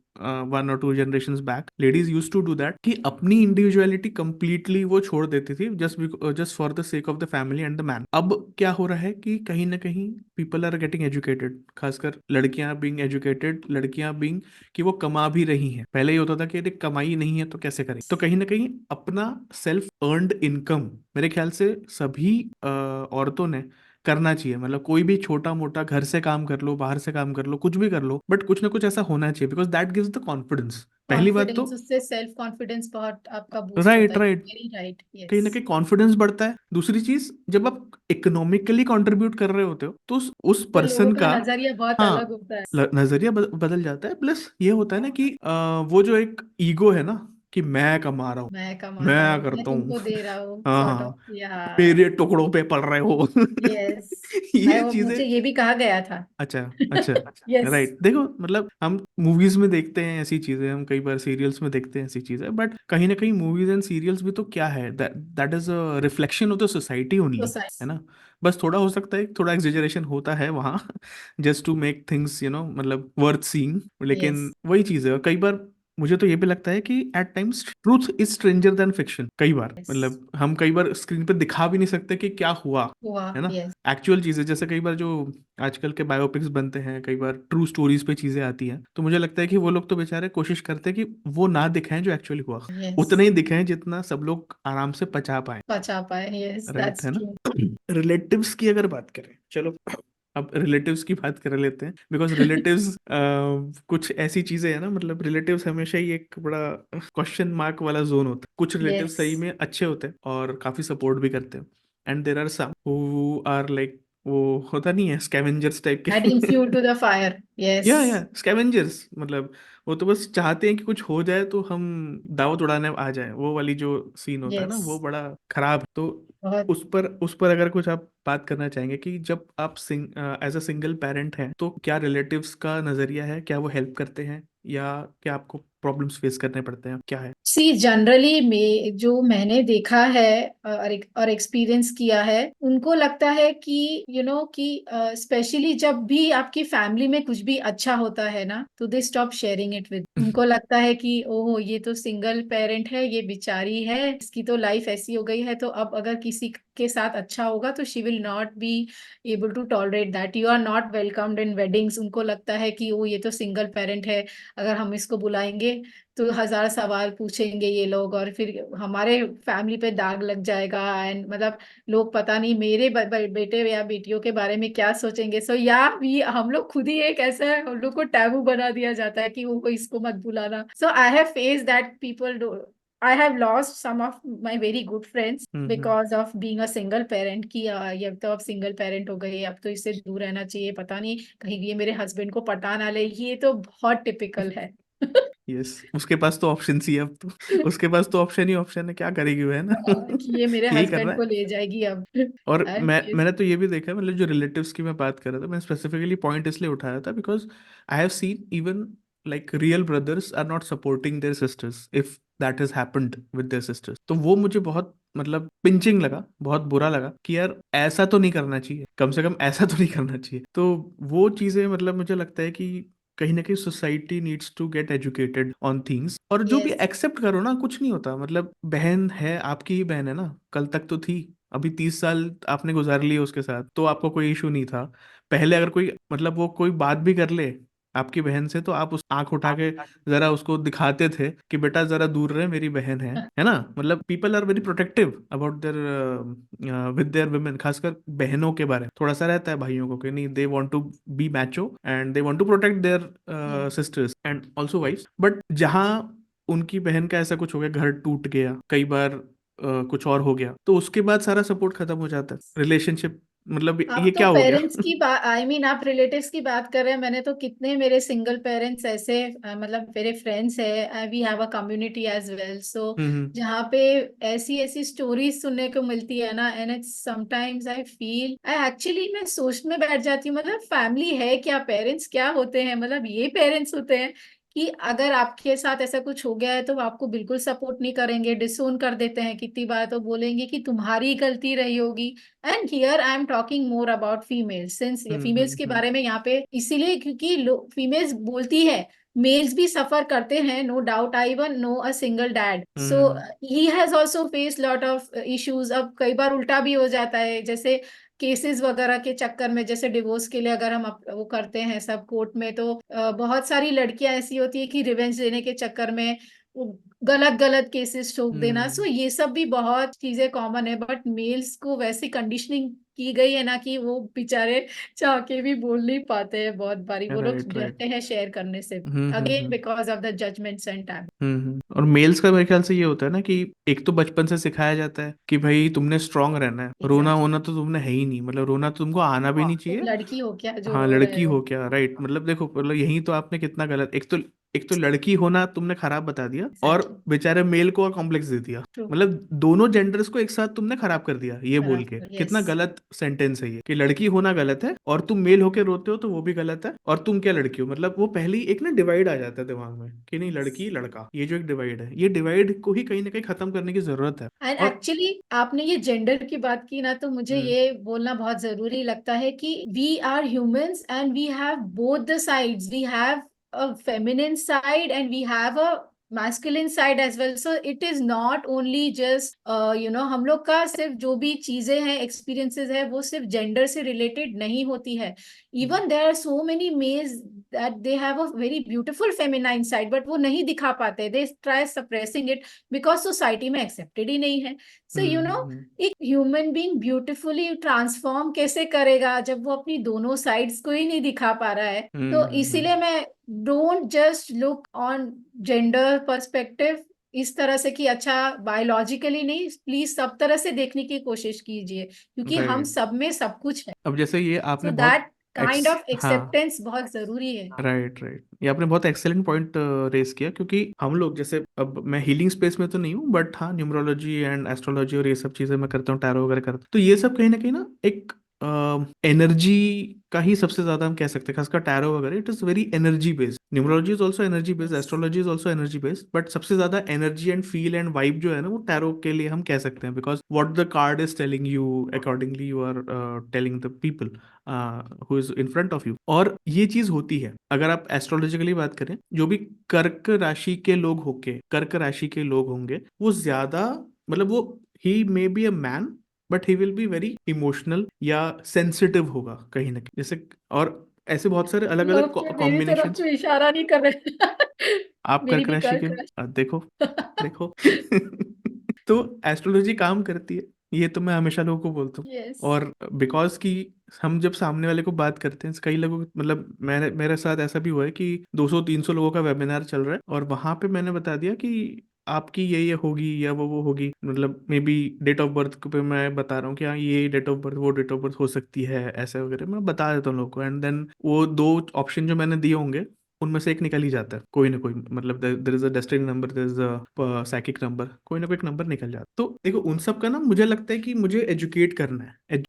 Speaker 1: 1 और 2 generation back ladies use to do that कि अपनी इंडिविजुअलिटी कंप्लीटली वो छोड़ देती थी just just for the sake of the family and the man. अब क्या हो रहा है कि कहीं ना कहीं पीपल आर गेटिंग एजुकेटेड, खासकर लड़कियां बीइंग एजुकेटेड, लड़कियां बीइंग कि वो कमा भी रही हैं। पहले ये होता था कि यदि कमाई नहीं है तो कैसे करें, तो कहीं ना कहीं अपना सेल्फ अर्नड इनकम मेरे ख्याल से सभी औरतों ने करना चाहिए। मतलब कोई भी छोटा मोटा घर से काम कर लो, बाहर से काम कर लो, कुछ भी कर लो, बट कुछ ना कुछ ऐसा होना चाहिए, because that gives the confidence. पहली बात तो
Speaker 2: कॉन्फिडेंस, उससे सेल्फ कॉन्फिडेंस बहुत आपका बूस्ट होता
Speaker 1: राइट
Speaker 2: है।
Speaker 1: Right,
Speaker 2: very right.
Speaker 1: कहीं ना
Speaker 2: यस।
Speaker 1: कहीं कॉन्फिडेंस बढ़ता है। दूसरी चीज, जब आप इकोनॉमिकली कंट्रीब्यूट कर रहे होते हो तो उस
Speaker 2: तो लोगों
Speaker 1: पर्सन
Speaker 2: का
Speaker 1: का
Speaker 2: नजरिया बहुत
Speaker 1: हाँ
Speaker 2: अलग होता है।
Speaker 1: नजरिया बदल जाता है। प्लस ये होता है ना कि वो जो एक ईगो है ना, कि मैं कमा रहा हूँ,
Speaker 2: मैं कमाता
Speaker 1: मैं
Speaker 2: हूँ, मैं
Speaker 1: करता हूँ।
Speaker 2: तुमको दे रहा हूँ,
Speaker 1: हाँ
Speaker 2: सॉर्ट ऑफ,
Speaker 1: हाँ,
Speaker 2: या।
Speaker 1: मेरे टुकड़ों पे पड़ रहे हो।
Speaker 2: यस।
Speaker 1: ये
Speaker 2: वो
Speaker 1: चीजें।
Speaker 2: मुझे ये भी कहा गया था।
Speaker 1: अच्छा अच्छा।
Speaker 2: यस।
Speaker 1: राइट, देखो मतलब हम मूवीज में देखते हैं ऐसी चीजें, हम कई बार सीरियल्स में देखते हैं ऐसी चीजें, बट कहीं ना कहीं मूवीज एंड सीरियल्स भी तो क्या है, that is a reflection of the society
Speaker 2: तो
Speaker 1: ओनली, है ना। बस थोड़ा हो सकता है, थोड़ा एग्जेजरेशन होता है वहाँ, जस्ट टू मेक थिंग्स मतलब वर्थ सीइंग,
Speaker 2: यस।
Speaker 1: लेकिन वही चीज है। और कई बार मुझे तो ये भी लगता है कि at times truth is stranger than fiction, कई बार
Speaker 2: यस।
Speaker 1: मतलब हम कई बार स्क्रीन पे दिखा भी नहीं सकते कि क्या हुआ,
Speaker 2: हुआ।
Speaker 1: है ना।
Speaker 2: यस।
Speaker 1: एक्चुअल चीजें, जैसे कई बार जो आजकल के बायोपिक्स बनते हैं, कई बार ट्रू स्टोरीज पे चीजें आती हैं, तो मुझे लगता है कि वो लोग तो बेचारे कोशिश करते हैं कि वो ना दिखाएं जो एक्चुअली हुआ,
Speaker 2: यस।
Speaker 1: उतना ही दिखाएं जितना सब लोग आराम से पचा पाए।
Speaker 2: बचा पाए, यस,
Speaker 1: राइट, है
Speaker 2: दैट्स
Speaker 1: ना।
Speaker 2: ट्रू।
Speaker 1: रिलेटिव्स की अगर बात करें, चलो अब रिलेटिव्स की बात कर लेते हैं, बिकॉज रिलेटिव्स कुछ ऐसी चीजें हैं ना, मतलब रिलेटिव्स हमेशा ही एक बड़ा क्वेश्चन मार्क वाला जोन होता है। कुछ रिलेटिव्स
Speaker 2: यस।
Speaker 1: सही में अच्छे होते हैं और काफी सपोर्ट भी करते हैं, and there are some who are like, वो होता नहीं है स्कैवेंजर्स टाइप के।
Speaker 2: Adding fuel to the fire. Yes.
Speaker 1: या स्कैवेंजर्स, मतलब वो तो बस चाहते हैं कि कुछ हो जाए तो हम दावत उड़ाने आ जाए, वो वाली जो सीन होता है ना,
Speaker 2: यस।
Speaker 1: वो बड़ा खराब। तो
Speaker 2: बहुत।
Speaker 1: उस पर अगर कुछ आप बात करना चाहेंगे कि जब आप एज अ सिंगल पेरेंट हैं, तो क्या रिलेटिव्स का नजरिया है, क्या वो हेल्प करते हैं, या क्या आपको प्रॉब्लम्स फेस करने पड़ते हैं, क्या है।
Speaker 2: सी जनरली में जो मैंने देखा है और एक्सपीरियंस किया है, उनको लगता है कि कि स्पेशली जब भी आपकी फैमिली में कुछ भी अच्छा होता है ना, तो they stop sharing it with. उनको लगता है कि ओहो, ये तो सिंगल पेरेंट है, ये बेचारी है, इसकी तो लाइफ ऐसी हो गई है, तो अब अगर किसी के साथ अच्छा होगा तो she will not be able to tolerate that, you are not welcomed in weddings. उनको लगता है कि ओ, ये तो सिंगल पेरेंट है, अगर हम इसको बुलाएंगे तो हजार सवाल पूछेंगे ये लोग, और फिर हमारे फैमिली पे दाग लग जाएगा। एंड मतलब लोग पता नहीं मेरे बेटे या बेटियों के बारे में क्या सोचेंगे। सो या भी हम लोग खुद ही एक ऐसा है, हम लोग को टैबू बना दिया जाता है कि वो इसको मत बुलाना। So I have face that people do. I have lost some of my very good friends
Speaker 1: hmm.
Speaker 2: Because of being a single parent, की ये अब तो अब सिंगल पेरेंट हो गई, अब तो इससे दूर रहना चाहिए, पता नहीं कहीं ये मेरे हस्बैंड को पटा ना ले। ये तो बहुत टिपिकल है।
Speaker 1: यस, उसके पास तो ऑप्शन ही है अब तो, उसके पास तो ऑप्शन ही ऑप्शन है, क्या करेगी वो, है ना।
Speaker 2: कि ये मेरे
Speaker 1: यही कर
Speaker 2: हस्बैंड
Speaker 1: रहा
Speaker 2: को
Speaker 1: है।
Speaker 2: ले जाएगी अब।
Speaker 1: और
Speaker 2: And
Speaker 1: मैंने तो ये भी देखा है, मतलब जो रिलेटिव्स की मैं बात कर रहा था, मैं स्पेसिफिकली पॉइंट इसलिए उठाया था because I have seen even like real brothers are not supporting their sisters if that has happened with their sisters. तो वो मुझे बहुत मतलब पिंचिंग लगा, बहुत बुरा लगा कि यार ऐसा तो नहीं करना चाहिए, कम से कम ऐसा तो नहीं करना चाहिए। तो वो चीजें मतलब मुझे लगता है कि कहीं ना कहीं society needs to get educated on things, और जो भी
Speaker 2: यस।
Speaker 1: एक्सेप्ट करो ना, कुछ नहीं होता, मतलब बहन है, आपकी ही बहन है ना, कल तक तो थी, अभी 30 साल आपने गुजार लिए उसके साथ, तो आपको कोई इशू नहीं था। पहले अगर कोई मतलब वो कोई बात भी कर ले आपकी बहन से, तो आप उस आंख उठा के जरा उसको दिखाते थे कि बेटा जरा दूर रहे, मेरी बहन है ना। मतलब people are very protective about their with their women, खासकर बहनों के बारे में थोड़ा सा रहता है, भाइयों को कि नहीं, they want to be macho and they want to protect their sisters and also wifes. But जहाँ उनकी बहन का ऐसा कुछ हो गया, घर टूट गया कई बार, कुछ और हो गया, तो उसके बाद सारा सपोर्ट खत्म हो जाता है, रिलेशनशिप, मतलब
Speaker 2: आप
Speaker 1: ये
Speaker 2: तो
Speaker 1: क्या हो गया।
Speaker 2: पेरेंट्स की बात, आई मीन आप रिलेटिव्स की बात कर रहे हैं, मैंने तो कितने मेरे सिंगल पेरेंट्स ऐसे मतलब मेरे फ्रेंड्स है, we have a community as well. So
Speaker 1: hmm
Speaker 2: जहाँ पे ऐसी ऐसी स्टोरीज सुनने को मिलती है ना, and it's sometimes I feel, I actually मैं सोचने बैठ जाती हूँ, मतलब फैमिली है क्या, पेरेंट्स क्या होते हैं, मतलब ये पेरेंट्स होते हैं कि अगर आपके साथ ऐसा कुछ हो गया है तो वो आपको बिल्कुल सपोर्ट नहीं करेंगे, डिसोन कर देते हैं, कितनी बार तो बोलेंगे कि तुम्हारी गलती रही होगी। And here I am talking more about females, since ये फीमेल्स के
Speaker 1: हम्म।
Speaker 2: बारे में यहाँ पे इसीलिए क्योंकि फीमेल्स बोलती है, मेल्स भी सफर करते हैं, no doubt, I even know a single dad, so
Speaker 1: hmm
Speaker 2: he has also face lot of issues. अब कई बार उल्टा भी हो जाता है, जैसे केसेस वगैरह के चक्कर में, जैसे डिवोर्स के लिए अगर हम वो करते हैं सब कोर्ट में, तो बहुत सारी लड़कियां ऐसी होती है कि रिवेंज लेने के चक्कर में वो गलत गलत केसेस ठोक देना। सो
Speaker 1: हम्म।
Speaker 2: ये सब भी बहुत चीजें कॉमन है, बट मेल्स को वैसी कंडीशनिंग की गई है ना कि वो बेचारे चाह के भी बोल नहीं पाते हैं, बहुत बारी वो लोग
Speaker 1: राइट राइट।
Speaker 2: डरते हैं शेयर करने से, again
Speaker 1: hmm.
Speaker 2: Because of the judgments and time.
Speaker 1: और मेल्स का मेरे ख्याल से ये होता है ना कि एक तो बचपन से सिखाया जाता है कि भाई तुमने स्ट्रांग रहना है, रोना
Speaker 2: एग्जैक्टली।
Speaker 1: वोना तो तुमने है ही नहीं, मतलब रोना तो तुमको आना भी नहीं
Speaker 2: तुम
Speaker 1: चाहिए।
Speaker 2: लड़की हो क्या जो
Speaker 1: हाँ,
Speaker 2: रो रहे
Speaker 1: लड़की
Speaker 2: हो।
Speaker 1: हो क्या, राइट, मतलब देखो, मतलब यही तो आपने कितना गलत, एक तो एक तो लड़की होना तुमने खराब बता दिया, और
Speaker 2: एग्जैक्टली।
Speaker 1: बेचारे मेल को और कॉम्प्लेक्स दे दिया।
Speaker 2: ट्रू।
Speaker 1: मतलब दोनों जेंडर्स को एक साथ तुमने खराब कर दिया ये बोल के।
Speaker 2: यस।
Speaker 1: कितना गलत सेंटेंस है ये, कि लड़की होना गलत है और तुम मेल होके रोते हो तो वो भी गलत है, और तुम क्या लड़की हो। मतलब वो पहली एक ना डिवाइड आ जाता है दिमाग में कि नहीं, लड़की लड़का, ये जो एक डिवाइड है, ये डिवाइड को ही कहीं ना कहीं खत्म करने की जरूरत है।
Speaker 2: एंड
Speaker 1: और
Speaker 2: एक्चुअली आपने ये जेंडर की बात की ना, तो मुझे
Speaker 1: हम्म
Speaker 2: ये बोलना बहुत जरूरी लगता है कि we are humans and we have both the sides, we have a feminine side and we have a masculine side as well. So it is not only just हम लोग का सिर्फ जो भी चीजें हैं, एक्सपीरियंसेस है, वो सिर्फ जेंडर से रिलेटेड नहीं होती है।
Speaker 1: Hmm
Speaker 2: even there are so many males that they have a very beautiful feminine side, but वो नहीं दिखा पाते, they try suppressing it because society में एक्सेप्टेड ही नहीं है। सो
Speaker 1: हम्म
Speaker 2: एक ह्यूमन बीइंग ब्यूटीफुली ट्रांसफॉर्म कैसे करेगा जब वो अपनी दोनों साइड्स को ही नहीं दिखा पा रहा है। तो इसीलिए
Speaker 1: हम्म
Speaker 2: मैं don't just look on gender perspective इस तरह से कि अच्छा बायोलॉजिकली नहीं, प्लीज सब तरह से देखने की कोशिश कीजिए, क्योंकि हम
Speaker 1: राइट।
Speaker 2: सब में सब कुछ है।
Speaker 1: अब जैसे ये
Speaker 2: सो
Speaker 1: आपने बहुत
Speaker 2: दैट काइंड ऑफ
Speaker 1: हाँ,
Speaker 2: एक्सेप्टेंस बहुत जरूरी है।
Speaker 1: राइट राइट, ये आपने बहुत एक्सेलेंट पॉइंट रेस किया, क्योंकि हम लोग जैसे, अब मैं हीलिंग स्पेस में तो नहीं हूँ, बट हाँ न्यूमरोलॉजी एंड एस्ट्रोलॉजी और ये सब चीजें मैं करता हूँ, टैरो वगैरह करता हूँ, तो ये सब कहीं ना कहीं ना एक एनर्जी का ही सबसे ज्यादा हम कह सकते हैं, खासकर टैरो वगैरह, it is very energy based. Numerology is also energy based,
Speaker 2: yes.
Speaker 1: Astrology is also energy based, but सबसे ज्यादा energy and feel and vibe जो है ना, वो टैरो के लिए हम कह सकते हैं, because what the card is telling you, accordingly you are telling the people who is in front of you. और ये चीज होती है, अगर आप एस्ट्रोलॉजिकली बात करें, जो भी कर्क राशि के लोग होके, कर्क राशि के लोग होंगे, वो ज्यादा, मतलब वो, he may be a man, but he will be very emotional या सेंसिटिव होगा कहीं ना कहीं, जैसे। और ऐसे बहुत सारे अलग अलग
Speaker 2: ओके, मेरी तरफ
Speaker 1: कॉम्बिनेशंस।
Speaker 2: तो इशारा नहीं कर रहे।
Speaker 1: आप
Speaker 2: मेरी
Speaker 1: कर्क
Speaker 2: भी
Speaker 1: राशि के,
Speaker 2: कर्क
Speaker 1: देखो, देखो। तो एस्ट्रोलॉजी काम करती है, ये तो मैं हमेशा लोगों को बोलता हूँ।
Speaker 2: यस।
Speaker 1: और बिकॉज कि हम जब सामने वाले को बात करते हैं, कई लोगों, मतलब मेरे साथ ऐसा भी हुआ है कि 200-300 लोगों का वेबिनार चल रहा है, और वहां पे मैंने बता दिया कि आपकी ये होगी या वो होगी, मतलब maybe date of birth पे मैं बता रहा हूँ कि हाँ ये डेट ऑफ बर्थ, वो डेट ऑफ बर्थ हो सकती है, ऐसे वगैरह मैं बता देता हूँ लोगों को, एंड देन वो दो ऑप्शन जो मैंने दिए होंगे, उनमें से एक निकल ही जाता है, कोई ना कोई, मतलब there is a destiny number, there is a psychic number, कोई ना कोई एक नंबर निकल जाता है। तो देखो उन सब का ना, मुझे लगता है कि मुझे एजुकेट करना है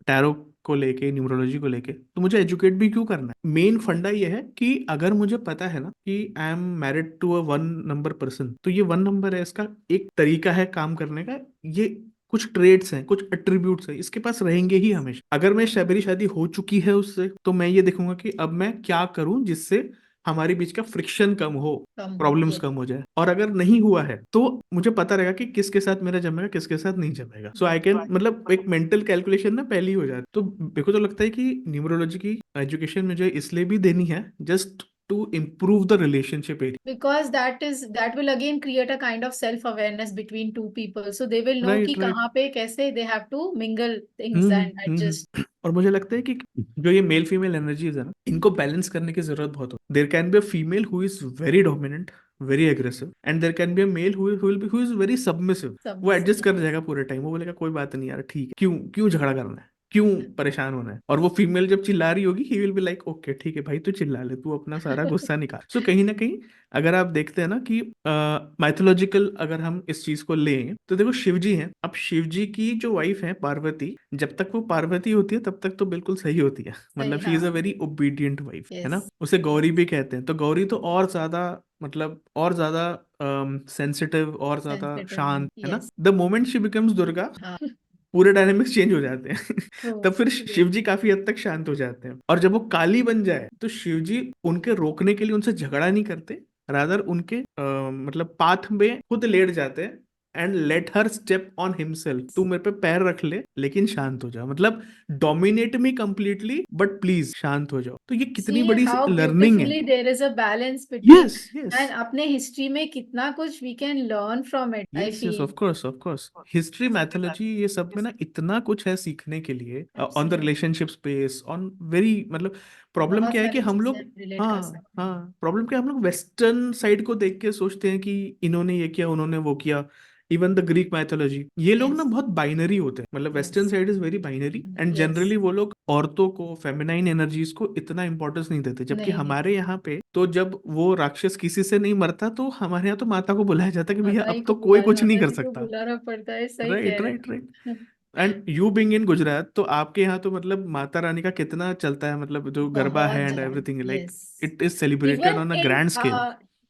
Speaker 1: टैरो को लेके, न्यूमरोलॉजी को लेके, तो मुझे एजुकेट भी क्यों करना है। मेन फंडा ये है कि अगर मुझे पता है ना कि I am married to a one number person, तो ये वन नंबर है, इसका एक तरीका है काम करने का, ये कुछ ट्रेड्स हैं, कुछ एट्रीब्यूट्स हैं, इसके पास रहेंगे ही हमेशा। अगर मेरी शादी हो चुकी है उससे, तो मैं ये देखूंगा कि अब मैं क्या करूं जिससे हमारे बीच का फ्रिक्शन कम हो,
Speaker 2: कम हो,
Speaker 1: प्रॉब्लम्स
Speaker 2: ये।
Speaker 1: कम हो जाए। और अगर नहीं हुआ है तो मुझे पता रहेगा कि किसके साथ मेरा जमेगा, किसके साथ नहीं जमेगा, सो आई कैन, मतलब एक मेंटल कैलकुलेशन ना पहले ही हो जाती। तो मेरे को तो लगता है कि न्यूमरोलॉजी की एजुकेशन मुझे इसलिए भी देनी है, just to improve the relationship area.
Speaker 2: Because that will again create a kind of self awareness between two people, so they will know कि
Speaker 1: राइट राइट।
Speaker 2: कहाँ पे कैसे they have to mingle things and adjust.
Speaker 1: और मुझे लगता है कि जो ये मेल फीमेल एनर्जीज है ना, इनको बैलेंस करने की जरूरत बहुत हो। There can be a female who is very dominant, very aggressive, and there can be a male who is very submissive. वो
Speaker 2: Submissive.
Speaker 1: एडजस्ट कर जाएगा पूरे टाइम, वो बोलेगा कोई बात नहीं यार, ठीक है, क्यों क्यों झगड़ा करना है, क्यों परेशान होना है। और वो फीमेल जब चिल्ला रही होगी, ही विल बी लाइक ओके ठीक है भाई, तू चिल्ला ले, तू अपना सारा गुस्सा निकाल। सो कहीं ना कहीं, अगर आप देखते हैं ना कि माइथोलॉजिकल अगर हम इस चीज को लें, तो देखो शिव जी हैं, अब शिव जी की जो वाइफ है पार्वती, जब तक वो पार्वती होती है तब तक तो बिल्कुल सही होती है,
Speaker 2: सही,
Speaker 1: मतलब शी इज अ
Speaker 2: हाँ।
Speaker 1: वेरी ओबीडियंट वाइफ, है
Speaker 2: यस।
Speaker 1: ना। उसे गौरी भी कहते हैं, तो गौरी तो और ज्यादा, मतलब और ज्यादा सेंसिटिव, और ज्यादा
Speaker 2: सेंसिटिव।
Speaker 1: शांत, है ना।
Speaker 2: Yes.
Speaker 1: The moment she becomes Durga,
Speaker 2: हाँ।
Speaker 1: पूरे डायनेमिक्स चेंज हो जाते हैं।
Speaker 2: ट्रू।
Speaker 1: तब फिर शिव जी काफी हद तक शांत हो जाते हैं, और जब वो काली बन जाए, तो शिव जी उनके रोकने के लिए उनसे झगड़ा नहीं करते, रादर उनके मतलब पाथ में खुद लेट जाते हैं, and let her step on himself, तू मेरे पे पैर रख ले लेकिन शांत हो जा, मतलब dominate me completely but please शांत हो जाओ। तो ये कितनी
Speaker 2: See
Speaker 1: बड़ी
Speaker 2: how
Speaker 1: लर्निंग है।
Speaker 2: beautifully there is a balance between,
Speaker 1: yes yes
Speaker 2: and अपने हिस्ट्री में कितना कुछ we can learn from it, I
Speaker 1: yes yes,
Speaker 2: feel.
Speaker 1: Of course of course. History, mythology, ये सब में ना इतना कुछ है सीखने के लिए, on the
Speaker 2: Absolutely.
Speaker 1: Relationship space, on very, मतलब प्रॉब्लम
Speaker 2: बहुत
Speaker 1: क्या है कि
Speaker 2: सारी
Speaker 1: हम
Speaker 2: चीजें
Speaker 1: लोग,
Speaker 2: रिलेट कर
Speaker 1: हाँ
Speaker 2: सकते हैं।
Speaker 1: हाँ, प्रॉब्लम क्या है, हम लोग वेस्टर्न साइड को देख के सोचते हैं कि इन्होंने ये किया, उन्होंने वो किया, इवन द ग्रीक माइथोलॉजी, ये लोग ना
Speaker 2: यस
Speaker 1: बहुत बाइनरी होते हैं, मतलब western
Speaker 2: yes
Speaker 1: side is very binary and
Speaker 2: yes.
Speaker 1: Generally वो लोग औरतों को, फेमिनाइन एनर्जीज को इतना इंपॉर्टेंस नहीं देते, जबकि
Speaker 2: नहीं नहीं,
Speaker 1: हमारे यहाँ पे तो जब वो राक्षस किसी से नहीं मरता तो हमारे यहाँ तो माता को बुलाया जाता है कि भैया
Speaker 2: माता ही
Speaker 1: अब
Speaker 2: को
Speaker 1: तो कोई कुछ नहीं
Speaker 2: माता
Speaker 1: कर
Speaker 2: जी को
Speaker 1: सकता।
Speaker 2: बुलाना पड़ता है, सही कह
Speaker 1: राइट
Speaker 2: रहे
Speaker 1: राइट राइट।
Speaker 2: हैं।
Speaker 1: And you being in Gujarat, तो आपके यहाँ तो मतलब माता रानी का कितना चलता है, मतलब जो गरबा
Speaker 2: बहुत
Speaker 1: है एंड
Speaker 2: ज्यादा,
Speaker 1: everything, like
Speaker 2: yes.
Speaker 1: It is celebrated
Speaker 2: even
Speaker 1: on a
Speaker 2: in
Speaker 1: grand scale.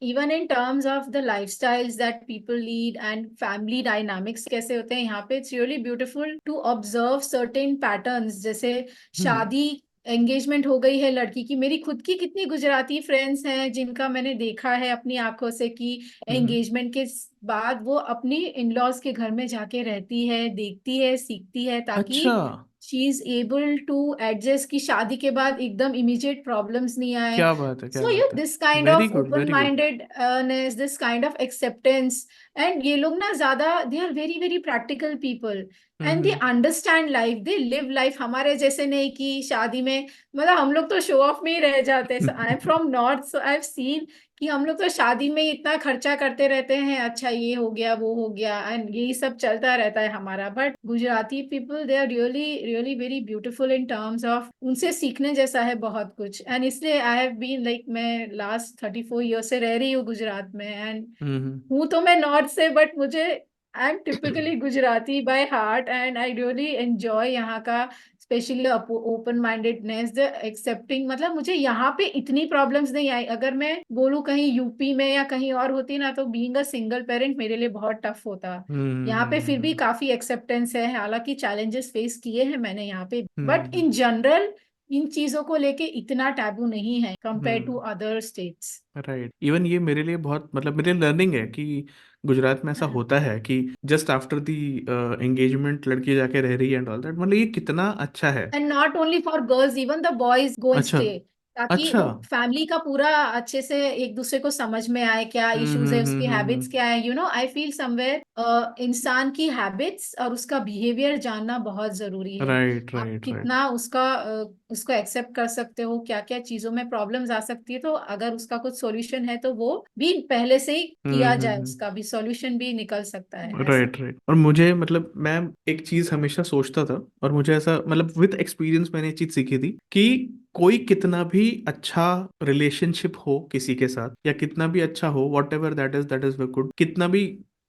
Speaker 2: even in terms of the lifestyles that people lead and family dynamics कैसे होते हैं यहाँ पे, it's really beautiful to observe certain patterns। जैसे
Speaker 1: हम्म
Speaker 2: शादी, engagement हो गई है लड़की की, मेरी खुद की कितनी गुजराती फ्रेंड्स हैं जिनका मैंने देखा है अपनी आंखों से कि
Speaker 1: हम्म।
Speaker 2: एंगेजमेंट के बाद वो अपनी इन लॉज के घर में जाके रहती है, देखती है, सीखती है, ताकि
Speaker 1: अच्छा,
Speaker 2: she is able to adjust, की शादी के बाद एकदम इमीडिएट प्रॉब्लम्स नहीं आए।
Speaker 1: क्या बात है, क्या
Speaker 2: So you
Speaker 1: बात है।
Speaker 2: this kind
Speaker 1: very
Speaker 2: of
Speaker 1: good,
Speaker 2: open
Speaker 1: very good.
Speaker 2: mindedness, this kind of acceptance, and ये लोग ना ज्यादा, they are very very practical people and they
Speaker 1: hmm
Speaker 2: understand life, they live life। हमारे जैसे नहीं कि शादी में, मतलब हम लोग तो शो ऑफ में ही रह जाते हैं। So I am from north, so I've seen कि हम लोग तो शादी में इतना खर्चा करते रहते हैं, अच्छा ये हो गया वो हो गया, एंड यही सब चलता रहता है हमारा। But Gujarati people, they are really really very beautiful in terms of, उनसे सीखने जैसा है बहुत कुछ। एंड इसलिए आई हैव बीन लाइक, मैं लास्ट 34 ईयर से रह रही हूँ गुजरात में, एंड
Speaker 1: हम्म।
Speaker 2: हूँ तो मैं नॉर्थ से, बट मुझे, I am typically Gujarati by heart and I really enjoy यहाँ का, specially open mindedness, the accepting. मतलब मुझे यहाँ पे इतनी प्रॉब्लम्स नहीं आई। अगर मैं बोलूँ कहीं यूपी में या कहीं और होती ना, तो बीइंग अ सिंगल पेरेंट मेरे लिए बहुत टफ होता। यहाँ पे फिर भी
Speaker 1: हम्म
Speaker 2: काफी एक्सेप्टेंस है, हालांकि चैलेंजेस फेस किए हैं मैंने यहाँ पे, but
Speaker 1: hmm
Speaker 2: in general in चीजों को लेके इतना टैबू नहीं है compare to
Speaker 1: hmm.
Speaker 2: Other states.
Speaker 1: Right, even ये मेरे लिए बहुत, मतलब मेरे लर्निंग है कि गुजरात में ऐसा होता है कि जस्ट आफ्टर दी एंगेजमेंट लड़की जाके रह रही है एंड ऑल दैट, मतलब ये कितना अच्छा है।
Speaker 2: And not only for girls, even the boys go and
Speaker 1: अच्छा।
Speaker 2: स्टे, ताकि
Speaker 1: अच्छा।
Speaker 2: फैमिली का पूरा अच्छे से एक दूसरे को समझ में आए, क्या इश्यूज है, उसकी हैबिट्स क्या है। आई फील समवेयर इंसान की हैबिट्स और उसका बिहेवियर जानना बहुत जरूरी है।
Speaker 1: राइट
Speaker 2: आप
Speaker 1: राइट राइट।
Speaker 2: कितना उसको एक्सेप्ट कर सकते हो, क्या क्या चीजों में प्रॉब्लम्स आ सकती है, तो अगर उसका कुछ सॉल्यूशन है तो वो भी पहले से ही किया जाए,
Speaker 1: हम्म।
Speaker 2: उसका भी सॉल्यूशन भी निकल सकता है ऐसा।
Speaker 1: Right right. और मुझे, मतलब मैं एक चीज हमेशा सोचता था, और मुझे ऐसा, मतलब विद एक्सपीरियंस मैंने ये चीज सीखी थी कि कोई कितना भी अच्छा रिलेशनशिप हो किसी के साथ, या कितना भी अच्छा हो, what ever that is good, कितना भी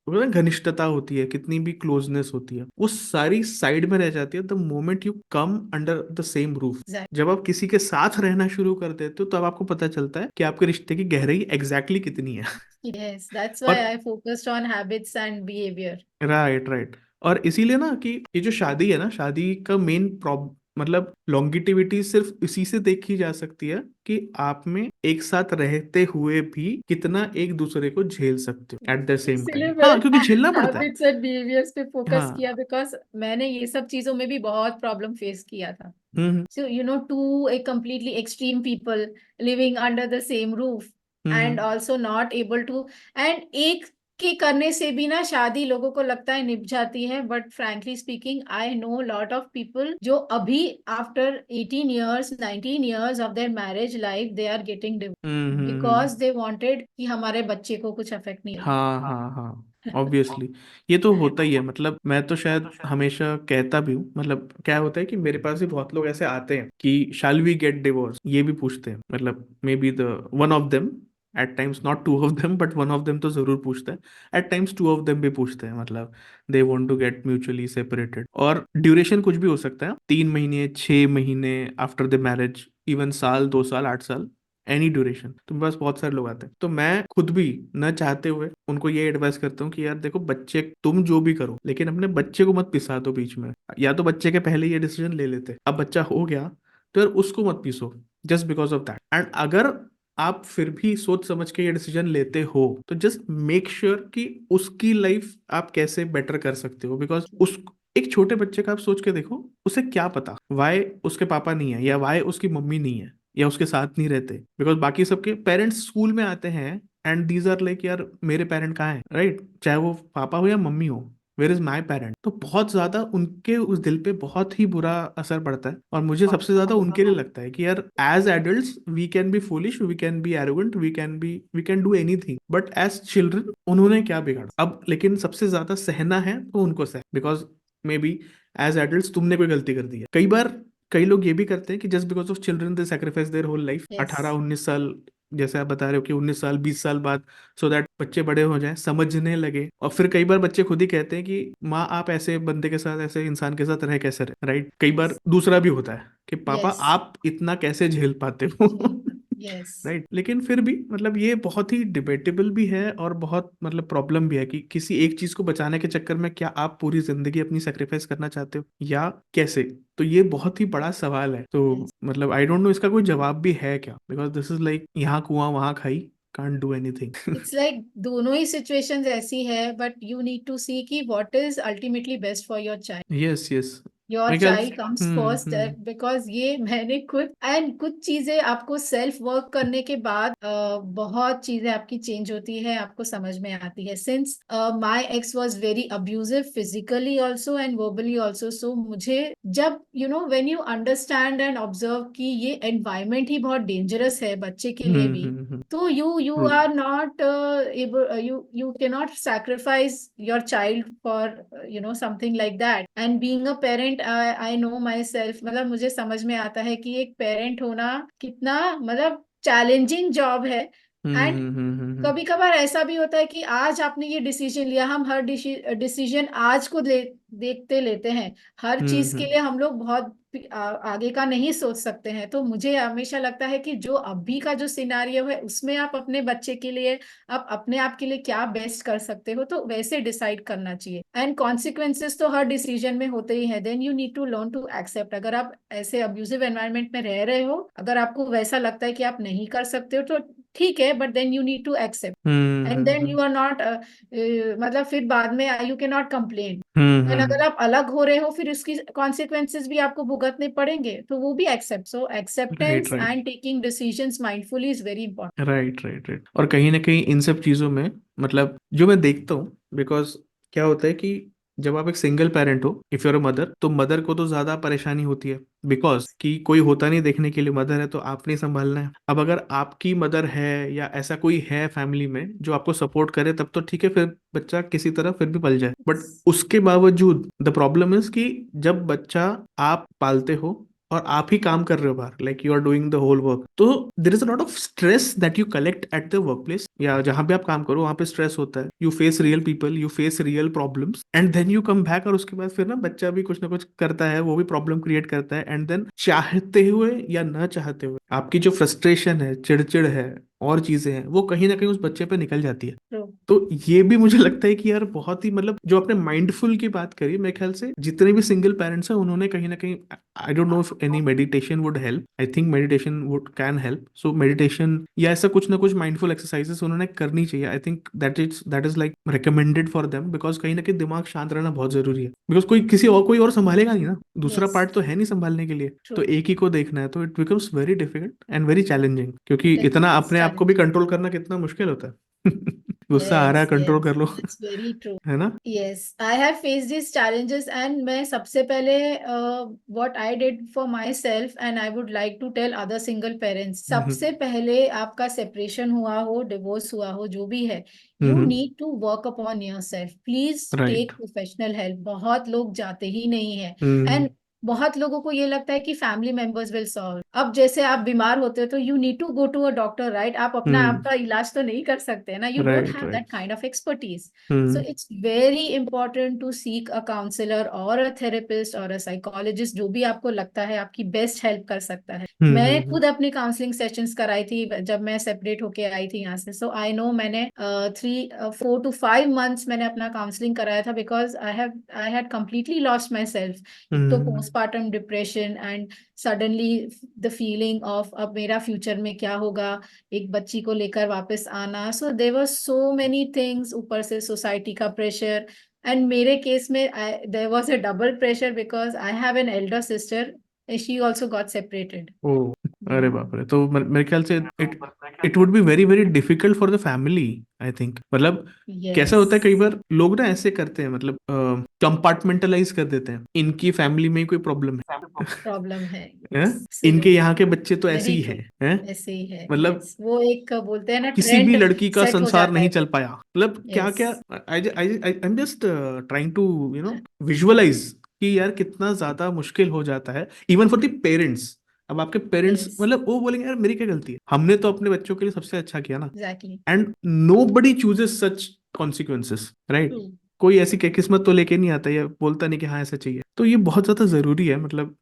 Speaker 1: वो ना घनिष्ठता होती है, कितनी भी क्लोजनेस होती है, वो सारी साइड में रह जाती है the moment you come under the same roof. जब आप किसी के साथ रहना शुरू कर देते हो, तब आपको पता चलता है कि आपके रिश्ते की गहराई एग्जैक्टली कितनी है।
Speaker 2: यस, दैट्स व्हाई
Speaker 1: और
Speaker 2: I focused on habits and behaviour.
Speaker 1: Right right. और इसीलिए ना कि ये जो शादी है ना, शादी का मेन प्रॉब मतलब लॉन्गिटिविटी सिर्फ इसी से देखी जा सकती है कि आप में एक साथ रहते हुए भी कितना एक दूसरे को झेल सकते हो एट द सेम
Speaker 2: इसीलिए
Speaker 1: टाइम। हाँ, क्योंकि
Speaker 2: मैंने
Speaker 1: झेलना पड़ता है।
Speaker 2: हैबिट्स एंड बिहेवियर्स पे फोकस
Speaker 1: हाँ।
Speaker 2: किया, बिकॉज मैंने ये सब चीजों में भी बहुत प्रॉब्लम फेस किया था।
Speaker 1: हम्म
Speaker 2: So, two a completely extreme people living under the same roof and
Speaker 1: hmm
Speaker 2: also not able to, and एक के करने से भी ना शादी लोगों को लगता है निभ जाती है, but frankly speaking I know lot of people जो अभी after 18 years 19 years of their marriage life they are getting divorce
Speaker 1: hmm.
Speaker 2: Because they wanted कि हमारे बच्चे को कुछ अफेक्ट नहीं
Speaker 1: हाँ
Speaker 2: हो।
Speaker 1: हाँ हाँ। ऑब्वियसली ये तो होता ही है, मतलब मैं तो शायद हमेशा कहता भी हूँ, मतलब क्या होता है कि मेरे पास भी बहुत लोग ऐसे आते हैं कि शैल वी गेट डिवोर्स, ये भी पूछते हैं, मतलब maybe the one of them, at times not two of them, but one of them तो जरूर पूछते हैं, at times two of them भी पूछते हैं, मतलब they want to get mutually separated. और ड्यूरेशन कुछ भी हो सकता है, 3 महीने, 6 महीने आफ्टर द मैरिज, इवन साल, 2 साल, 8 साल, एनी ड्यूरेशन। तो मेरे पास बहुत सारे लोग आते हैं, तो मैं खुद भी न चाहते हुए उनको ये एडवाइस करता हूँ कि यार देखो, बच्चे तुम जो भी करो, लेकिन अपने बच्चे को मत पिसा दो बीच में। या तो बच्चे के पहले ये डिसीजन ले लेते, अब बच्चा हो गया तो यार उसको मत पीसो just because of that. And अगर आप फिर भी सोच समझ के ये डिसीजन लेते हो, तो जस्ट मेक श्योर कि उसकी लाइफ आप कैसे बेटर कर सकते हो, बिकॉज उस एक छोटे बच्चे का आप सोच के देखो, उसे क्या पता वाई उसके पापा नहीं है, या वाई उसकी मम्मी नहीं है, या उसके साथ नहीं रहते, बिकॉज बाकी सबके पेरेंट्स स्कूल में आते हैं एंड दीज आर लाइक यार मेरे पेरेंट कहाँ हैं, राइट, चाहे वो पापा हो या मम्मी हो, वेयर इज माई पेरेंट, तो बहुत ज्यादा उनके उस दिल पे बहुत ही बुरा असर पड़ता है। और मुझे सबसे ज्यादा उनके लिए लगता है कि यार as adults we can be foolish, we can be arrogant, we can do anything, but as children उन्होंने क्या बिगाड़ा अब, लेकिन सबसे ज्यादा सहना है तो उनको सह, because maybe as adults तुमने कोई गलती कर दी है। कई बार कई लोग ये भी करते हैं कि just because of children they sacrifice their whole life,
Speaker 2: yes
Speaker 1: 18-19 साल, जैसे आप बता रहे हो कि 19 साल 20 साल बाद, सो दैट बच्चे बड़े हो जाएं, समझने लगे। और फिर कई बार बच्चे खुद ही कहते हैं कि माँ आप ऐसे बंदे के साथ, ऐसे इंसान के साथ रह कैसे रहे, राइट। कई बार दूसरा भी होता है कि पापा
Speaker 2: यस
Speaker 1: आप इतना कैसे झेल पाते हो
Speaker 2: यस
Speaker 1: राइट। लेकिन फिर भी मतलब ये बहुत ही डिबेटेबल भी है और बहुत मतलब प्रॉब्लम भी है कि किसी एक चीज को बचाने के चक्कर में क्या आप पूरी जिंदगी अपनी सेक्रीफाइस करना चाहते हो या कैसे। तो ये बहुत ही बड़ा सवाल है। तो
Speaker 2: यस
Speaker 1: मतलब आई डोंट नो इसका कोई जवाब भी है क्या, बिकॉज दिस इज लाइक यहाँ कुआं वहां खाई, can't do anything.
Speaker 2: It's like दोनों ही सिचुएशंस ऐसी है, बट यू नीड टू सी कि what is ultimately best for your child.
Speaker 1: Yes yes.
Speaker 2: Your
Speaker 1: मेरे ख्याल से
Speaker 2: चाइल्ड कम्स फर्स्ट, बिकॉज ये मैंने खुद एंड कुछ चीजें आपको सेल्फ वर्क करने के बाद बहुत चीजें आपकी चेंज होती है, आपको समझ में आती है। Since my ex was very abusive physically also and verbally also, so मुझे जब you know when you understand and observe कि ये एनवायरमेंट ही बहुत डेंजरस है बच्चे के लिए भी, तो you
Speaker 1: true.
Speaker 2: Are not able, you cannot sacrifice your child for something like that. And being a parent, I know myself, मतलब मुझे समझ में आता है कि एक पेरेंट होना कितना मतलब चैलेंजिंग जॉब है। एंड कभी कभार ऐसा भी होता है कि आज आपने ये डिसीजन लिया, हम हर डिसीजन आज को देखते लेते हैं, हर चीज के लिए हम लोग बहुत आगे का नहीं सोच सकते हैं। तो मुझे हमेशा लगता है कि जो अभी का जो सिनारियो है उसमें आप अपने बच्चे के लिए, आप अपने आप के लिए क्या बेस्ट कर सकते हो, तो वैसे डिसाइड करना चाहिए। एंड कॉन्सिक्वेंसेस तो हर डिसीजन में होते ही है, then you need to learn to accept. अगर आप ऐसे अब्यूजिव एनवायरनमेंट में रह रहे हो, अगर आपको वैसा लगता है कि आप नहीं कर सकते हो, तो ठीक है, but then you need to accept. And then you are not मतलब फिर बाद में you can not complain. And अगर आप अलग हो रहे हो, फिर उसकी कॉन्सिक्वेंसेस भी आपको भुगतने पड़ेंगे, तो वो भी accept. So
Speaker 1: right
Speaker 2: acceptance
Speaker 1: right
Speaker 2: and taking decisions mindfully is very important.
Speaker 1: Right right right. और कहीं ना कहीं इन सब चीज़ों में मतलब जो मैं देखता हूँ, बिकॉज क्या होता है कि जब आप एक सिंगल पेरेंट हो, इफ यूर अ मदर, तो मदर को तो ज़्यादा परेशानी होती है, बिकॉज कि कोई होता नहीं देखने के लिए, मदर है तो आपने ही संभालना है। अब अगर आपकी मदर है या ऐसा कोई है फैमिली में जो आपको सपोर्ट करे, तब तो ठीक है, फिर बच्चा किसी तरह फिर भी पल जाए। बट उसके बावजूद द प्रॉब्लम इज कि जब बच्चा आप पालते हो और आप ही काम कर रहे हो बाहर, like you are doing the whole work, तो there is a lot of stress that you collect at the workplace, या जहां भी आप काम करो वहां पे स्ट्रेस होता है। You face real people, you face real problems, and then you come back, और उसके बाद फिर ना बच्चा भी कुछ ना कुछ करता है, वो भी प्रॉब्लम क्रिएट करता है, एंड देन चाहते हुए या न चाहते हुए आपकी जो फ्रस्ट्रेशन है, चिड़चिड़ है और चीजें हैं, वो कहीं ना कहीं उस बच्चे पे निकल जाती है।
Speaker 2: ट्रू।
Speaker 1: तो ये भी मुझे लगता है कि यार बहुत ही मतलब जो आपने माइंडफुल की बात करी, मेरे ख्याल से जितने भी सिंगल पेरेंट्स हैं उन्होंने कहीं ना कहीं, I don't know if any meditation would help, I think meditation would can help, so meditation या ऐसा कुछ ना कुछ माइंडफुल एक्सरसाइजेस उन्होंने करनी चाहिए। I think that is like recommended for them, because कहीं ना कहीं दिमाग शांत रहना बहुत जरूरी है, बिकॉज कोई और संभालेगा नहीं ना, दूसरा
Speaker 2: यस
Speaker 1: पार्ट तो है नहीं संभालने के लिए,
Speaker 2: ट्रू।
Speaker 1: तो एक ही को देखना है, तो it becomes very difficult and very challenging, क्योंकि
Speaker 2: इट
Speaker 1: इतना
Speaker 2: इज
Speaker 1: अपने आप को भी
Speaker 2: चैलेंजिंग।
Speaker 1: कंट्रोल करना कितना मुश्किल होता है गुस्सा आ रहा है,
Speaker 2: यस
Speaker 1: कंट्रोल
Speaker 2: यस
Speaker 1: कर लो
Speaker 2: दैट्स वेरी ट्रू।
Speaker 1: है ना।
Speaker 2: Yes, I have faced these challenges, and मैं सबसे पहले what I did for myself and I would like to tell other single parents, सबसे पहले आपका सेपरेशन हुआ हो, डिवोर्स हुआ हो, जो भी है, you
Speaker 1: hmm.
Speaker 2: Need to work upon your self. Please
Speaker 1: right.
Speaker 2: Take professional help. बहुत लोग जाते ही नहीं है।
Speaker 1: हम्म।
Speaker 2: एंड बहुत लोगों को ये लगता है कि फैमिली मेंबर्स विल सॉल्व। अब जैसे आप बीमार होते हो तो you need to go to a doctor, right? आप अपना
Speaker 1: हम्म।
Speaker 2: आपका इलाज तो नहीं कर सकते ना, you don't
Speaker 1: write
Speaker 2: have that
Speaker 1: right.
Speaker 2: Kind of expertise. So
Speaker 1: hmm.
Speaker 2: it's very important to seek a counselor or a therapist or a psychologist, जो भी आपको लगता है आपकी बेस्ट हेल्प कर सकता है। मैं
Speaker 1: हम्म।
Speaker 2: खुद अपनी काउंसलिंग सेशंस कराई थी जब मैं सेपरेट होके आई थी यहाँ से। सो आई नो, मैंने 4 to 5 months मैंने अपना काउंसलिंग कराया था, because I had completely lost myself. एक तो
Speaker 1: hmm.
Speaker 2: Postmortem depression and suddenly the feeling of अब मेरा फ्यूचर में क्या होगा, एक बच्ची को लेकर वापस आना। So there were so many things, ऊपर से सोसाइटी का प्रेशर। एंड मेरे केस में there was a double pressure, because I have an elder sister, she also got separated.
Speaker 1: ओ। अरे बाप रे, तो मेरे ख्याल से it it would be very very difficult for the family, I think. मतलब कैसा
Speaker 2: यस,
Speaker 1: होता है, कई बार लोग ना ऐसे करते हैं, मतलब कंपार्टमेंटलाइज कर देते हैं, इनकी फैमिली में ही कोई प्रॉब्लम है।
Speaker 2: प्रॉब्लम है,
Speaker 1: हैं?
Speaker 2: यस,
Speaker 1: इनके यहाँ
Speaker 2: एब्सोल्युटली,
Speaker 1: के बच्चे तो ऐसे
Speaker 2: वेरी
Speaker 1: ही
Speaker 2: ट्रू,
Speaker 1: हैं?
Speaker 2: ऐसे ही है,
Speaker 1: मतलब
Speaker 2: यस, वो एक बोलते हैं ना
Speaker 1: किसी भी
Speaker 2: ट्रेंड
Speaker 1: लड़की का
Speaker 2: सेट हो
Speaker 1: संसार
Speaker 2: जाता
Speaker 1: नहीं
Speaker 2: है
Speaker 1: चल
Speaker 2: फिर।
Speaker 1: पाया, मतलब क्या
Speaker 2: यस,
Speaker 1: क्या। I I I am just trying to visualise कि यार कितना ज्यादा मुश्किल हो जाता है इवन फॉर द पेरेंट्स। अब आपके पेरेंट्स,
Speaker 2: यस,
Speaker 1: मतलब वो बोलेंगे यार मेरी क्या गलती है, हमने तो अपने बच्चों के लिए सबसे अच्छा किया ना।
Speaker 2: Exactly,
Speaker 1: and nobody chooses such consequences, right.
Speaker 2: True.
Speaker 1: कोई ऐसी किस्मत तो लेके नहीं आता या बोलता नहीं कि हाँ ऐसा चाहिए। तो ये बहुत ज्यादा जरूरी है, मतलब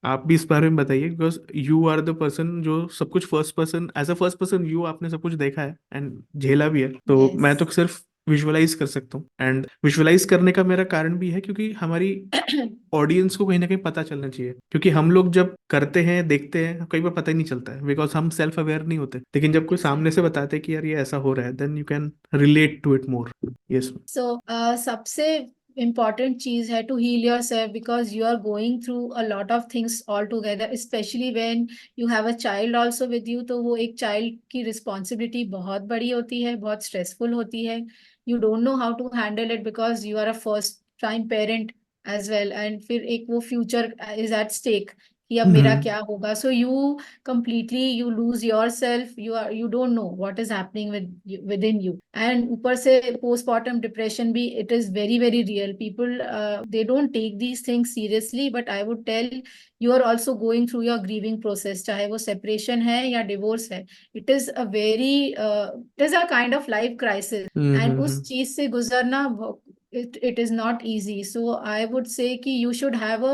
Speaker 1: आप भी इस बारे में बताइए, because you are the person जो सब कुछ first person, as a first person you, आपने सब कुछ देखा है एंड झेला भी है, तो
Speaker 2: यस।
Speaker 1: मैं तो सिर्फ विजुअलाइज कर सकता हूँ। एंड विजुअलाइज करने का मेरा कारण भी है क्योंकि हमारी ऑडियंस को कहीं ना कहीं पता चलना चाहिए, क्योंकि हम लोग जब करते हैं देखते हैं कई बार पता ही नहीं चलता है बिकॉज हम सेल्फ अवेयर नहीं होते, लेकिन जब कोई सामने से
Speaker 2: एग्जैक्टली।
Speaker 1: बताते हैं कि यार ये ऐसा हो रहा है, then you can relate to it more. Yes.
Speaker 2: So सबसे important चीज है to heal yourself because you are going through a lot of things all together, especially when you have a child also with you। तो वो एक child की responsibility बहुत बड़ी होती है, बहुत stressful होती है। You don't know how to handle it because you are a first time parent as well, and फिर एक वो future is at stake कि अब मेरा
Speaker 1: हम्म
Speaker 2: क्या होगा। So you completely you lose yourself, you don't know what is happening within you। and ऊपर से postpartum depression भी it is very very real। people they don't take these things seriously, but I would tell you are also going through your grieving process, चाहे वो separation है या divorce है। it is a very it is a kind of life crisis, and उस
Speaker 1: हम्म
Speaker 2: चीज से गुजरना it is not easy। so I would say कि you should have a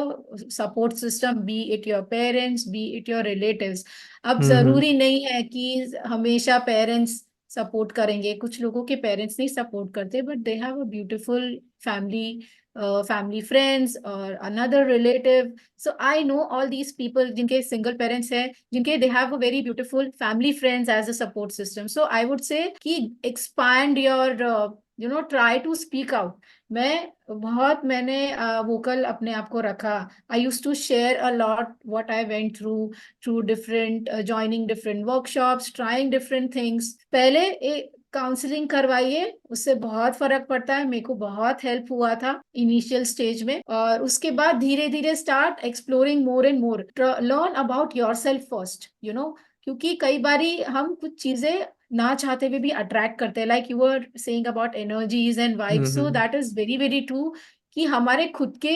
Speaker 2: support system, be it your parents, be it your relatives। अब
Speaker 1: हम्म
Speaker 2: जरूरी नहीं है कि हमेशा पेरेंट्स सपोर्ट करेंगे, कुछ लोगों के पेरेंट्स नहीं सपोर्ट करते, but they have a beautiful family, family friends और another relative. So I know all these people जिनके सिंगल पेरेंट्स हैं, जिनके they have a very beautiful family friends as a support system. So I would say कि expand your try to speak out. मैंने vocal अपने आप को रखा। I use to share a lot what I went through, through different joining different workshops, trying different things। पहले एक counselling करवाइए, उससे बहुत फर्क पड़ता है। मेरे को बहुत हेल्प हुआ था इनिशियल स्टेज में, और उसके बाद धीरे धीरे start exploring more and more, learn about your self first, क्योंकि कई बारी हम कुछ चीजें ना चाहते हुए भी अट्रैक्ट करते हैं, like you are saying about energies and vibes. So
Speaker 1: hmm
Speaker 2: that is very very true कि हमारे खुद के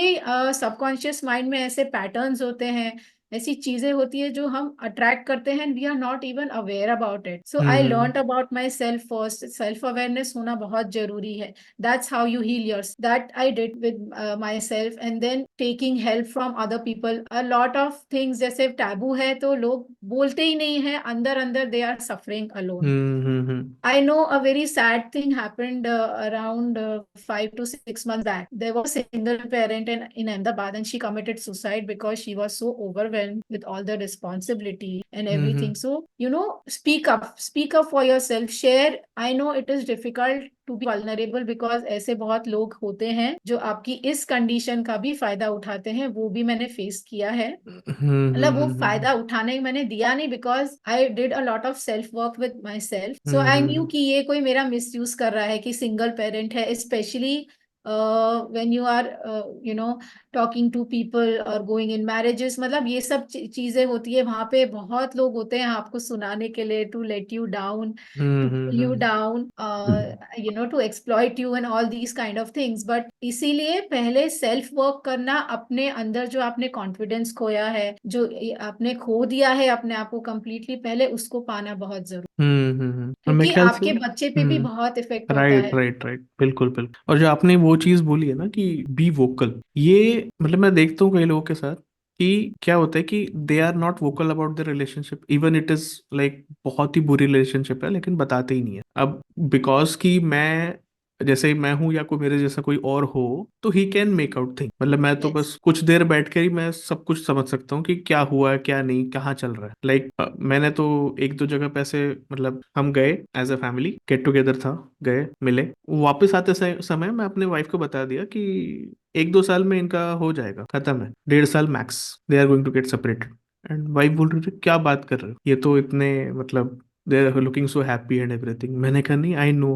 Speaker 2: सबकॉन्शियस माइंड में ऐसे पैटर्न्स होते हैं, ऐसी चीजें होती है जो हम अट्रैक्ट करते हैं, we are not even aware about it. So I
Speaker 1: hmm
Speaker 2: learn about my self first. Self awareness होना बहुत जरूरी है। That's how you heal your, that I did with my self, and then taking help from other people. A lot of things जैसे taboo है तो लोग बोलते ही नहीं है, अंदर अंदर they are suffering alone.
Speaker 1: Hmm
Speaker 2: I know a very sad thing happened around 5 to 6 months back. There was a single parent in Ahmedabad, and she committed suicide because she was so overwhelmed with all the responsibility and everything.
Speaker 1: Hmm
Speaker 2: So, speak up for yourself, share। I know it is difficult to be vulnerable because ऐसे बहुत लोग होते हैं जो आपकी इस condition का भी फायदा उठाते हैं, वो भी मैंने फेस किया है। मतलब वो फायदा उठाने मैंने दिया नहीं, because I did a lot of self work with my self. So I knew
Speaker 1: hmm
Speaker 2: कि ये कोई मेरा मिस यूज कर रहा है कि सिंगल पेरेंट है, specially when you are talking to people और गोइंग इन मैरिजेस। मतलब ये सब चीजें होती है, वहां पे बहुत लोग होते हैं आपको सुनाने के लिए, to let you down, to pull you
Speaker 1: hmm
Speaker 2: down, to exploit you and all these kind of things। but इसीलिए पहले सेल्फ वर्क करना, अपने अंदर जो आपने कॉन्फिडेंस खोया है, जो आपने खो दिया है अपने आप को कम्प्लीटली, पहले उसको पाना बहुत जरूरी,
Speaker 1: और मेरे
Speaker 2: क्योंकि
Speaker 1: ख्याल से
Speaker 2: आपके बच्चे पे भी बहुत इफेक्ट होता
Speaker 1: राइट
Speaker 2: है।
Speaker 1: राइट राइट, बिल्कुल बिल्कुल। और जो आपने वो चीज बोली है ना कि बी वोकल, ये मतलब मैं देखता हूँ कई लोगों के साथ कि क्या होता है कि they are not vocal about the relationship, even it is like बहुत ही बुरी रिलेशनशिप है लेकिन बताते ही नहीं है। अब बिकॉज कि मैं जैसे मैं हूं या कोई मेरे जैसा कोई और हो, तो he can make out thing, मतलब मैं तो
Speaker 2: यस,
Speaker 1: बस कुछ देर बैठ कर ही मैं सब कुछ समझ सकता हूँ कि क्या हुआ है क्या नहीं, कहाँ चल रहा है। लाइक मैंने तो एक दो जगह पे ऐसे, मतलब हम गए as a family, get together था, गए मिले, वापस आते समय मैं अपने वाइफ को बता दिया कि 1-2 साल में इनका हो जाएगा, खत्म है, 1.5 साल max, they are going to get separated. And wife बोल रही थी क्या बात कर रहे हो, ये तो इतने मतलब they are looking so happy and everything. मैंने कहा नहीं, आई नो,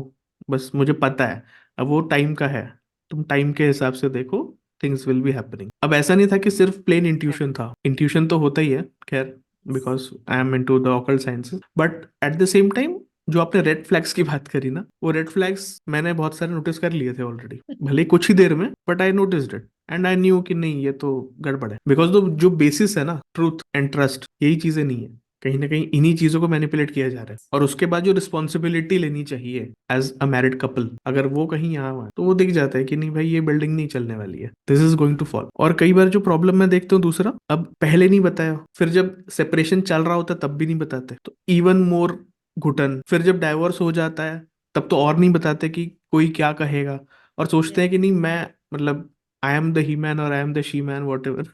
Speaker 1: बस मुझे पता है, अब वो टाइम का है, तुम टाइम के हिसाब से देखो, थिंग्स विल बी हैपनिंग। अब ऐसा नहीं था कि सिर्फ प्लेन इंट्यूशन था, इंट्यूशन तो होता ही है, खैर, because I am into the occult sciences, but at the same time जो आपने रेड फ्लैग्स की बात करी ना, वो रेड फ्लैग्स मैंने बहुत सारे नोटिस कर लिए थे ऑलरेडी, भले ही कुछ ही देर में, but I noticed it and I knew कि नहीं, ये तो गड़बड़ है। बिकॉज जो बेसिस है ना, ट्रूथ एंड ट्रस्ट, यही चीजें नहीं है, कहीं ना कहीं इन्हीं चीजों को मैनिपुलेट किया जा रहा है। और उसके बाद जो रिस्पॉन्सिबिलिटी लेनी चाहिए एज अ मैरिड कपल, अगर वो कहीं यहाँ हुआ है, तो वो दिख जाता है कि नहीं भाई, ये बिल्डिंग नहीं चलने वाली है, this is going to fall. और कई बार जो प्रॉब्लम मैं देखता हूँ दूसरा, अब पहले नहीं बताया, फिर जब सेपरेशन चल रहा होता है तब भी नहीं बताते, तो इवन मोर घुटन। फिर जब डाइवोर्स हो जाता है तब तो और नहीं बताते कि कोई क्या कहेगा, और सोचते हैं कि नहीं मैं, मतलब I am the he man और I am the she man whatever,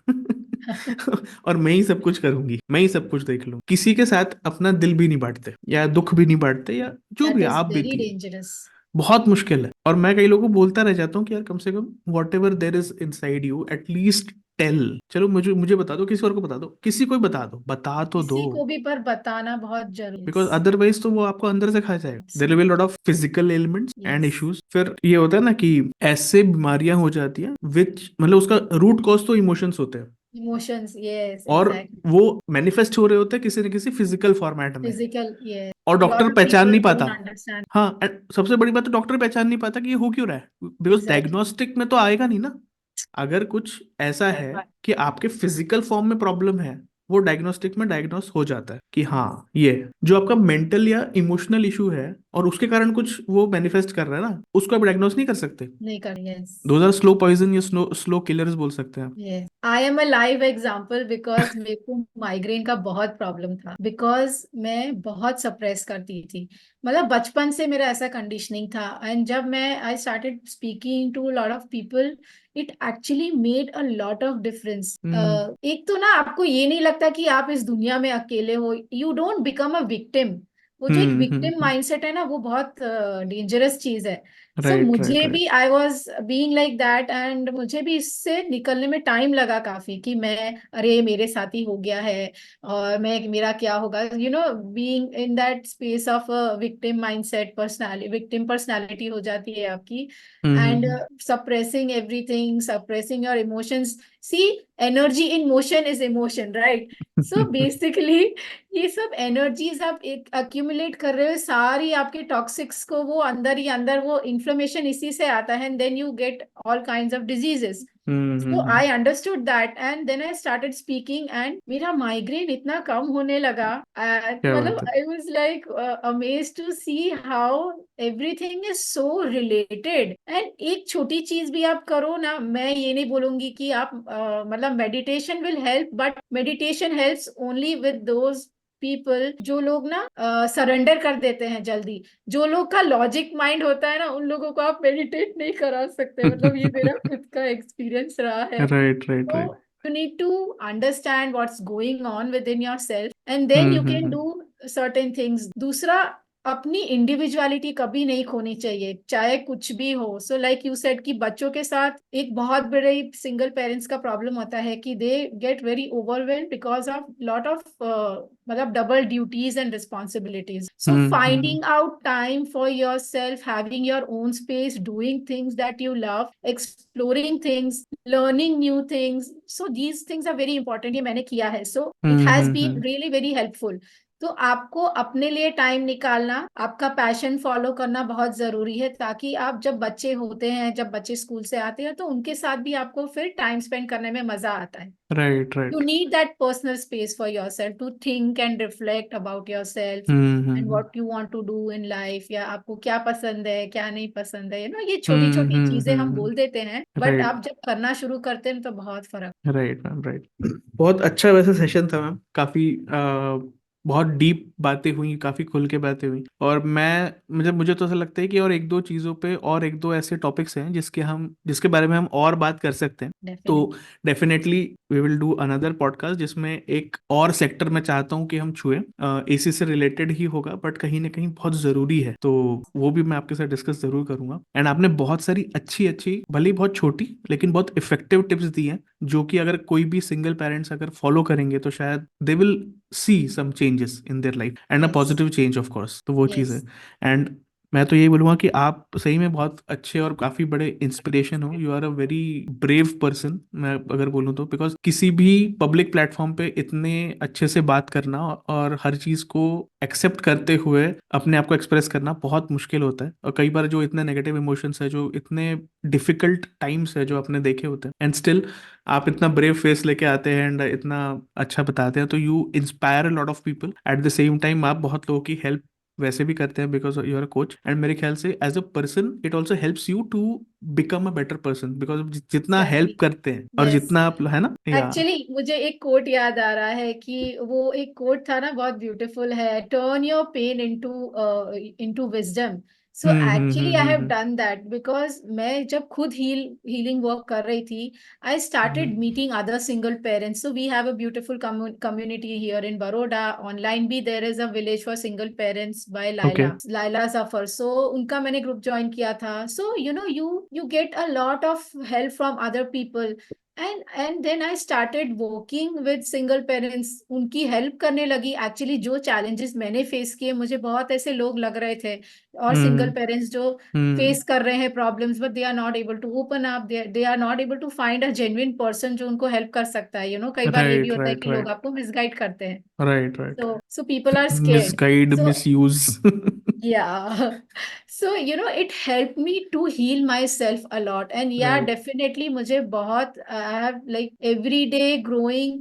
Speaker 1: और मैं ही सब कुछ करूंगी, मैं ही सब कुछ देख लूँ, किसी के साथ अपना दिल भी नहीं बांटते या दुख भी नहीं बांटते, या जो भी
Speaker 2: दैट
Speaker 1: है,
Speaker 2: इज
Speaker 1: आप
Speaker 2: वेरी
Speaker 1: बीती है,
Speaker 2: डेंजरस।
Speaker 1: बहुत मुश्किल है। और मैं कई लोगों को बोलता रह जाता हूँ कि यार कम से कम whatever there is inside you, at least tell. चलो मुझे मुझे बता दो, किसी और को बता दो, किसी को भी बता दो, बता तो दो,
Speaker 2: किसी को भी पर बताना बहुत जरूरी
Speaker 1: बिकॉज अदरवाइज तो वो आपको अंदर से खा जाएगा। There will lot of physical elements and
Speaker 2: yes.
Speaker 1: Issues. फिर ये होता है ना कि ऐसे बीमारियां हो जाती हैं विच, मतलब उसका रूट कॉज तो इमोशंस होते हैं,
Speaker 2: इमोशंस, यस,
Speaker 1: और
Speaker 2: एग्जैक्टली।
Speaker 1: वो मैनिफेस्ट हो रहे होते हैं किसी न किसी फिजिकल फॉर्मेट में,
Speaker 2: फिजिकल, यस।
Speaker 1: और डॉक्टर
Speaker 2: लॉट ऑफ
Speaker 1: पहचान नहीं
Speaker 2: पीपल
Speaker 1: पाता।
Speaker 2: Don't understand.
Speaker 1: हाँ, and सबसे बड़ी बात तो डॉक्टर पहचान नहीं पाता कि ये हो क्यों रहा है, बिकॉज
Speaker 2: एग्जैक्टली।
Speaker 1: डायग्नोस्टिक में तो आएगा नहीं ना। अगर कुछ ऐसा है कि आपके फिजिकल फॉर्म में प्रॉब्लम है, वो डायग्नोस्टिक में डायग्नोस हो जाता है कि हाँ, ये जो आपका मेंटल या इमोशनल इशू है और उसके कारण कुछ वो मैनिफेस्ट कर रहा है ना, उसको आप डायग्नोस नहीं कर सकते।
Speaker 2: नहीं कर, yes.
Speaker 1: Those are slow poison या स्लो स्लो किलर्स बोल सकते हैं आप।
Speaker 2: Yes, I am a live example, because मेरे को माइग्रेन का बहुत प्रॉब्लम था, बिकॉज मैं बहुत सप्रेस करती थी। मतलब बचपन से मेरा ऐसा कंडीशनिंग था, एंड जब मैं I started speaking to lot of people, it actually made a lot of difference.
Speaker 1: Hmm
Speaker 2: एक तो ना आपको ये नहीं लगता कि आप इस दुनिया में अकेले हो, you don't become a victim. वो जो एक विक्टिम
Speaker 1: हम्म।
Speaker 2: माइंडसेट है ना, वो बहुत डेंजरस चीज है। सो
Speaker 1: राइट राइट
Speaker 2: मुझे
Speaker 1: राइट।
Speaker 2: भी I was being like that, and मुझे भी इससे निकलने में टाइम लगा काफी, कि मैं, अरे मेरे साथ ही हो गया है, और मैं, मेरा क्या होगा, being in that space of victim mindset, personality, victim personality हो जाती है आपकी। And
Speaker 1: hmm.
Speaker 2: Suppressing everything, suppressing your emotions. See, energy in motion is emotion, right? So basically ये सब एनर्जीज आप एक अक्यूमुलेट कर रहे हो, सारी आपके टॉक्सिक्स को, वो अंदर ही अंदर, वो इन्फ्लेमेशन इसी से आता है, and then you get all kinds of diseases. So
Speaker 1: hmm.
Speaker 2: I understood that, and then I started speaking, and मेरा माइग्रेन इतना कम होने लगा।
Speaker 1: क्या
Speaker 2: मतलब
Speaker 1: बात है।
Speaker 2: I was like amazed to see how everything is so related. And एक छोटी चीज भी आप करो ना, मैं ये नहीं बोलूंगी कि आप मतलब meditation will help, but meditation helps only with those people जो लोग ना सरेंडर कर देते हैं जल्दी। जो लोग का लॉजिक माइंड होता है ना, उन लोगों को आप मेडिटेट नहीं करा सकते। मतलब ये मेरा खुद का एक्सपीरियंस रहा है।
Speaker 1: Right right
Speaker 2: So
Speaker 1: right.
Speaker 2: you need to understand what's going on within yourself, and then you can
Speaker 1: hmm.
Speaker 2: do certain things. दूसरा, अपनी इंडिविजुअलिटी कभी नहीं खोनी चाहिए, चाहे कुछ भी हो। सो लाइक यू सेड कि बच्चों के साथ एक बहुत बड़े सिंगल पेरेंट्स का प्रॉब्लम होता है कि they get very overwhelmed because of lot of मतलब double duties and responsibilities. So
Speaker 1: hmm.
Speaker 2: Finding out time for yourself, having your own space, doing things that you love, exploring things, learning new things. So these things are very important. ये मैंने किया है, so it has been
Speaker 1: hmm.
Speaker 2: really very helpful. तो आपको अपने लिए time निकालना, आपका पैशन फॉलो करना बहुत जरूरी है, ताकि आप जब बच्चे होते हैं, जब बच्चे स्कूल से आते हैं, तो उनके साथ भी आपको फिर टाइम स्पेंड करने में मजा आता है।
Speaker 1: Right
Speaker 2: You
Speaker 1: right.
Speaker 2: need that personal space for yourself to think and reflect about yourself and
Speaker 1: hmm.
Speaker 2: what you want to do in life, या आपको क्या पसंद है, क्या नहीं पसंद है। ये छोटी छोटी चीजें हम बोल देते हैं, बट
Speaker 1: राइट
Speaker 2: आप जब करना शुरू करते हैं तो बहुत फर्क।
Speaker 1: Right ma'am, right. बहुत अच्छा वैसे सेशन था मैम, काफी बहुत डीप बातें हुई, काफी खुल के बातें हुई, और मैं, मुझे तो ऐसा लगता है कि और एक दो चीजों पे, और एक दो ऐसे टॉपिक्स हैं जिसके बारे में हम और बात कर सकते हैं। तो
Speaker 2: definitely.
Speaker 1: Definitely we will do another podcast जिसमें एक और सेक्टर मैं चाहता हूँ कि हम छुए, एसी से रिलेटेड ही होगा, बट कहीं ना कहीं बहुत जरूरी है, तो वो भी मैं आपके साथ डिस्कस जरूर करूंगा। एंड आपने बहुत सारी अच्छी अच्छी, भले ही बहुत छोटी, लेकिन बहुत इफेक्टिव टिप्स दी हैं, जो कि अगर कोई भी सिंगल पेरेंट्स अगर फॉलो करेंगे तो शायद they will see some changes in their life and a
Speaker 2: yes,
Speaker 1: positive change of course. तो वो चीज़
Speaker 2: यस,
Speaker 1: है। एंड मैं तो यही बोलूंगा कि आप सही में बहुत अच्छे और काफी बड़े इंस्पिरेशन हो। You are a very brave person, मैं अगर बोलूँ तो, बिकॉज किसी भी पब्लिक प्लेटफॉर्म पे इतने अच्छे से बात करना और हर चीज को एक्सेप्ट करते हुए अपने आप को एक्सप्रेस करना बहुत मुश्किल होता है। और कई बार जो इतने नेगेटिव इमोशंस है, जो इतने डिफिकल्ट टाइम्स है जो आपने देखे होते हैं, एंड स्टिल आप इतना ब्रेव फेस लेके आते हैं एंड इतना अच्छा बताते हैं, तो you inspire a lot of people. At the same time आप बहुत लोगों की हेल्प वैसे भी करते हैं because you are a coach. And मेरे ख्याल से as a person it also helps you to become a better person, because जितना हेल्प
Speaker 2: एग्जैक्टली,
Speaker 1: करते हैं और
Speaker 2: यस।
Speaker 1: जितना आप, है ना, या।
Speaker 2: एक्चुअली मुझे एक कोट याद आ रहा है कि वो एक कोट था ना, बहुत ब्यूटीफुल है, turn your pain into into wisdom. So actually I have
Speaker 1: hmm.
Speaker 2: Done that, because मैं जब खुद हीलिंग वर्क कर रही थी, I started
Speaker 1: hmm.
Speaker 2: Meeting other single parents. So we have a beautiful community here in Baroda. Online भी there is a village for single parents by
Speaker 1: okay.
Speaker 2: Laila Zafar. So उनका मैंने group join किया था। So you get a lot of help from other people. And then I started working with single parents, उनकी help करने लगी। Actually जो challenges मैंने face किए, मुझे बहुत ऐसे लोग लग रहे थे और सिंगल
Speaker 1: हम्म।
Speaker 2: पेरेंट्स जो
Speaker 1: हम्म।
Speaker 2: फेस कर रहे हैं problems, but they are not able to open up, they are not able to find a genuine person जो उनको हेल्प कर सकता है। कई बार ये भी
Speaker 1: राइट
Speaker 2: होता है
Speaker 1: राइट
Speaker 2: कि लोग
Speaker 1: राइट
Speaker 2: आपको मिसगाइड करते हैं।
Speaker 1: Right right.
Speaker 2: So people are scared.
Speaker 1: Misguide,
Speaker 2: So
Speaker 1: misuse.
Speaker 2: yeah. So it helped me to heal myself a lot. And yeah,
Speaker 1: right.
Speaker 2: definitely मुझे बहुत I have like everyday growing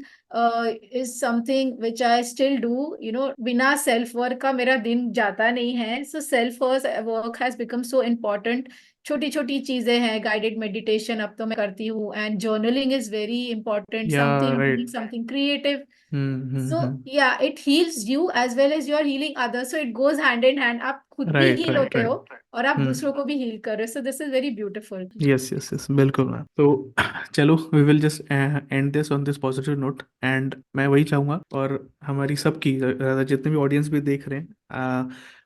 Speaker 2: is something which I still do. बिना self work का मेरा दिन जाता नहीं है. So self work has become so important. छोटी छोटी चीजें हैं, गाइडेड मेडिटेशन अब तो मैं करती हूँ, and journaling is very important,
Speaker 1: या
Speaker 2: something
Speaker 1: write.
Speaker 2: Something creative. So
Speaker 1: hmm.
Speaker 2: yeah, it heals you as well as you are healing others. So it goes hand in hand. आप खुद भी
Speaker 1: राइट
Speaker 2: heal
Speaker 1: राइट
Speaker 2: होते
Speaker 1: right.
Speaker 2: हो और आप
Speaker 1: हम्म।
Speaker 2: दूसरों को भी heal कर रहे हो. So this is very beautiful.
Speaker 1: Yes yes yes, बिल्कुल मैम। तो चलो, we will just end this on this positive note. And मैं वही चाहूंगा, और हमारी सबकी जितने भी ऑडियंस भी देख रहे हैं,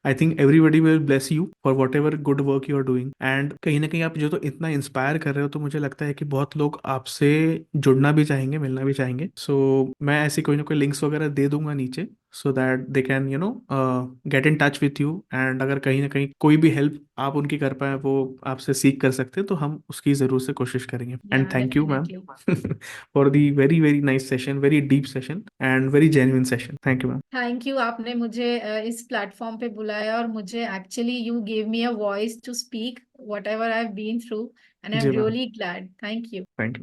Speaker 1: I think everybody will bless you for whatever good work you are doing. And कहीं ना कहीं आप जो तो इतना इंस्पायर कर रहे हो, तो मुझे लगता है कि बहुत लोग आपसे जुड़ना भी चाहेंगे, मिलना भी चाहेंगे। सो मैं ऐसी कोई ना कोई लिंक्स वगैरह दे दूंगा नीचे, so that they can get in touch with you. And अगर कहीं ना कहीं कोई भी हेल्प आप उनकी कर पाए, वो आपसे सीख कर सकते हैं, तो हम उसकी ज़रूर से कोशिश करेंगे। And
Speaker 2: Yeah,
Speaker 1: thank you ma'am
Speaker 2: definitely.
Speaker 1: For the very very nice session, very deep session and very genuine session. Thank you ma'am.
Speaker 2: Thank you, आपने मुझे इस प्लेटफॉर्म पे बुलाया, और मुझे actually you gave me a voice to speak whatever I have been through, and I am
Speaker 1: जी ma'am.
Speaker 2: Really glad. Thank you.
Speaker 1: Thank you.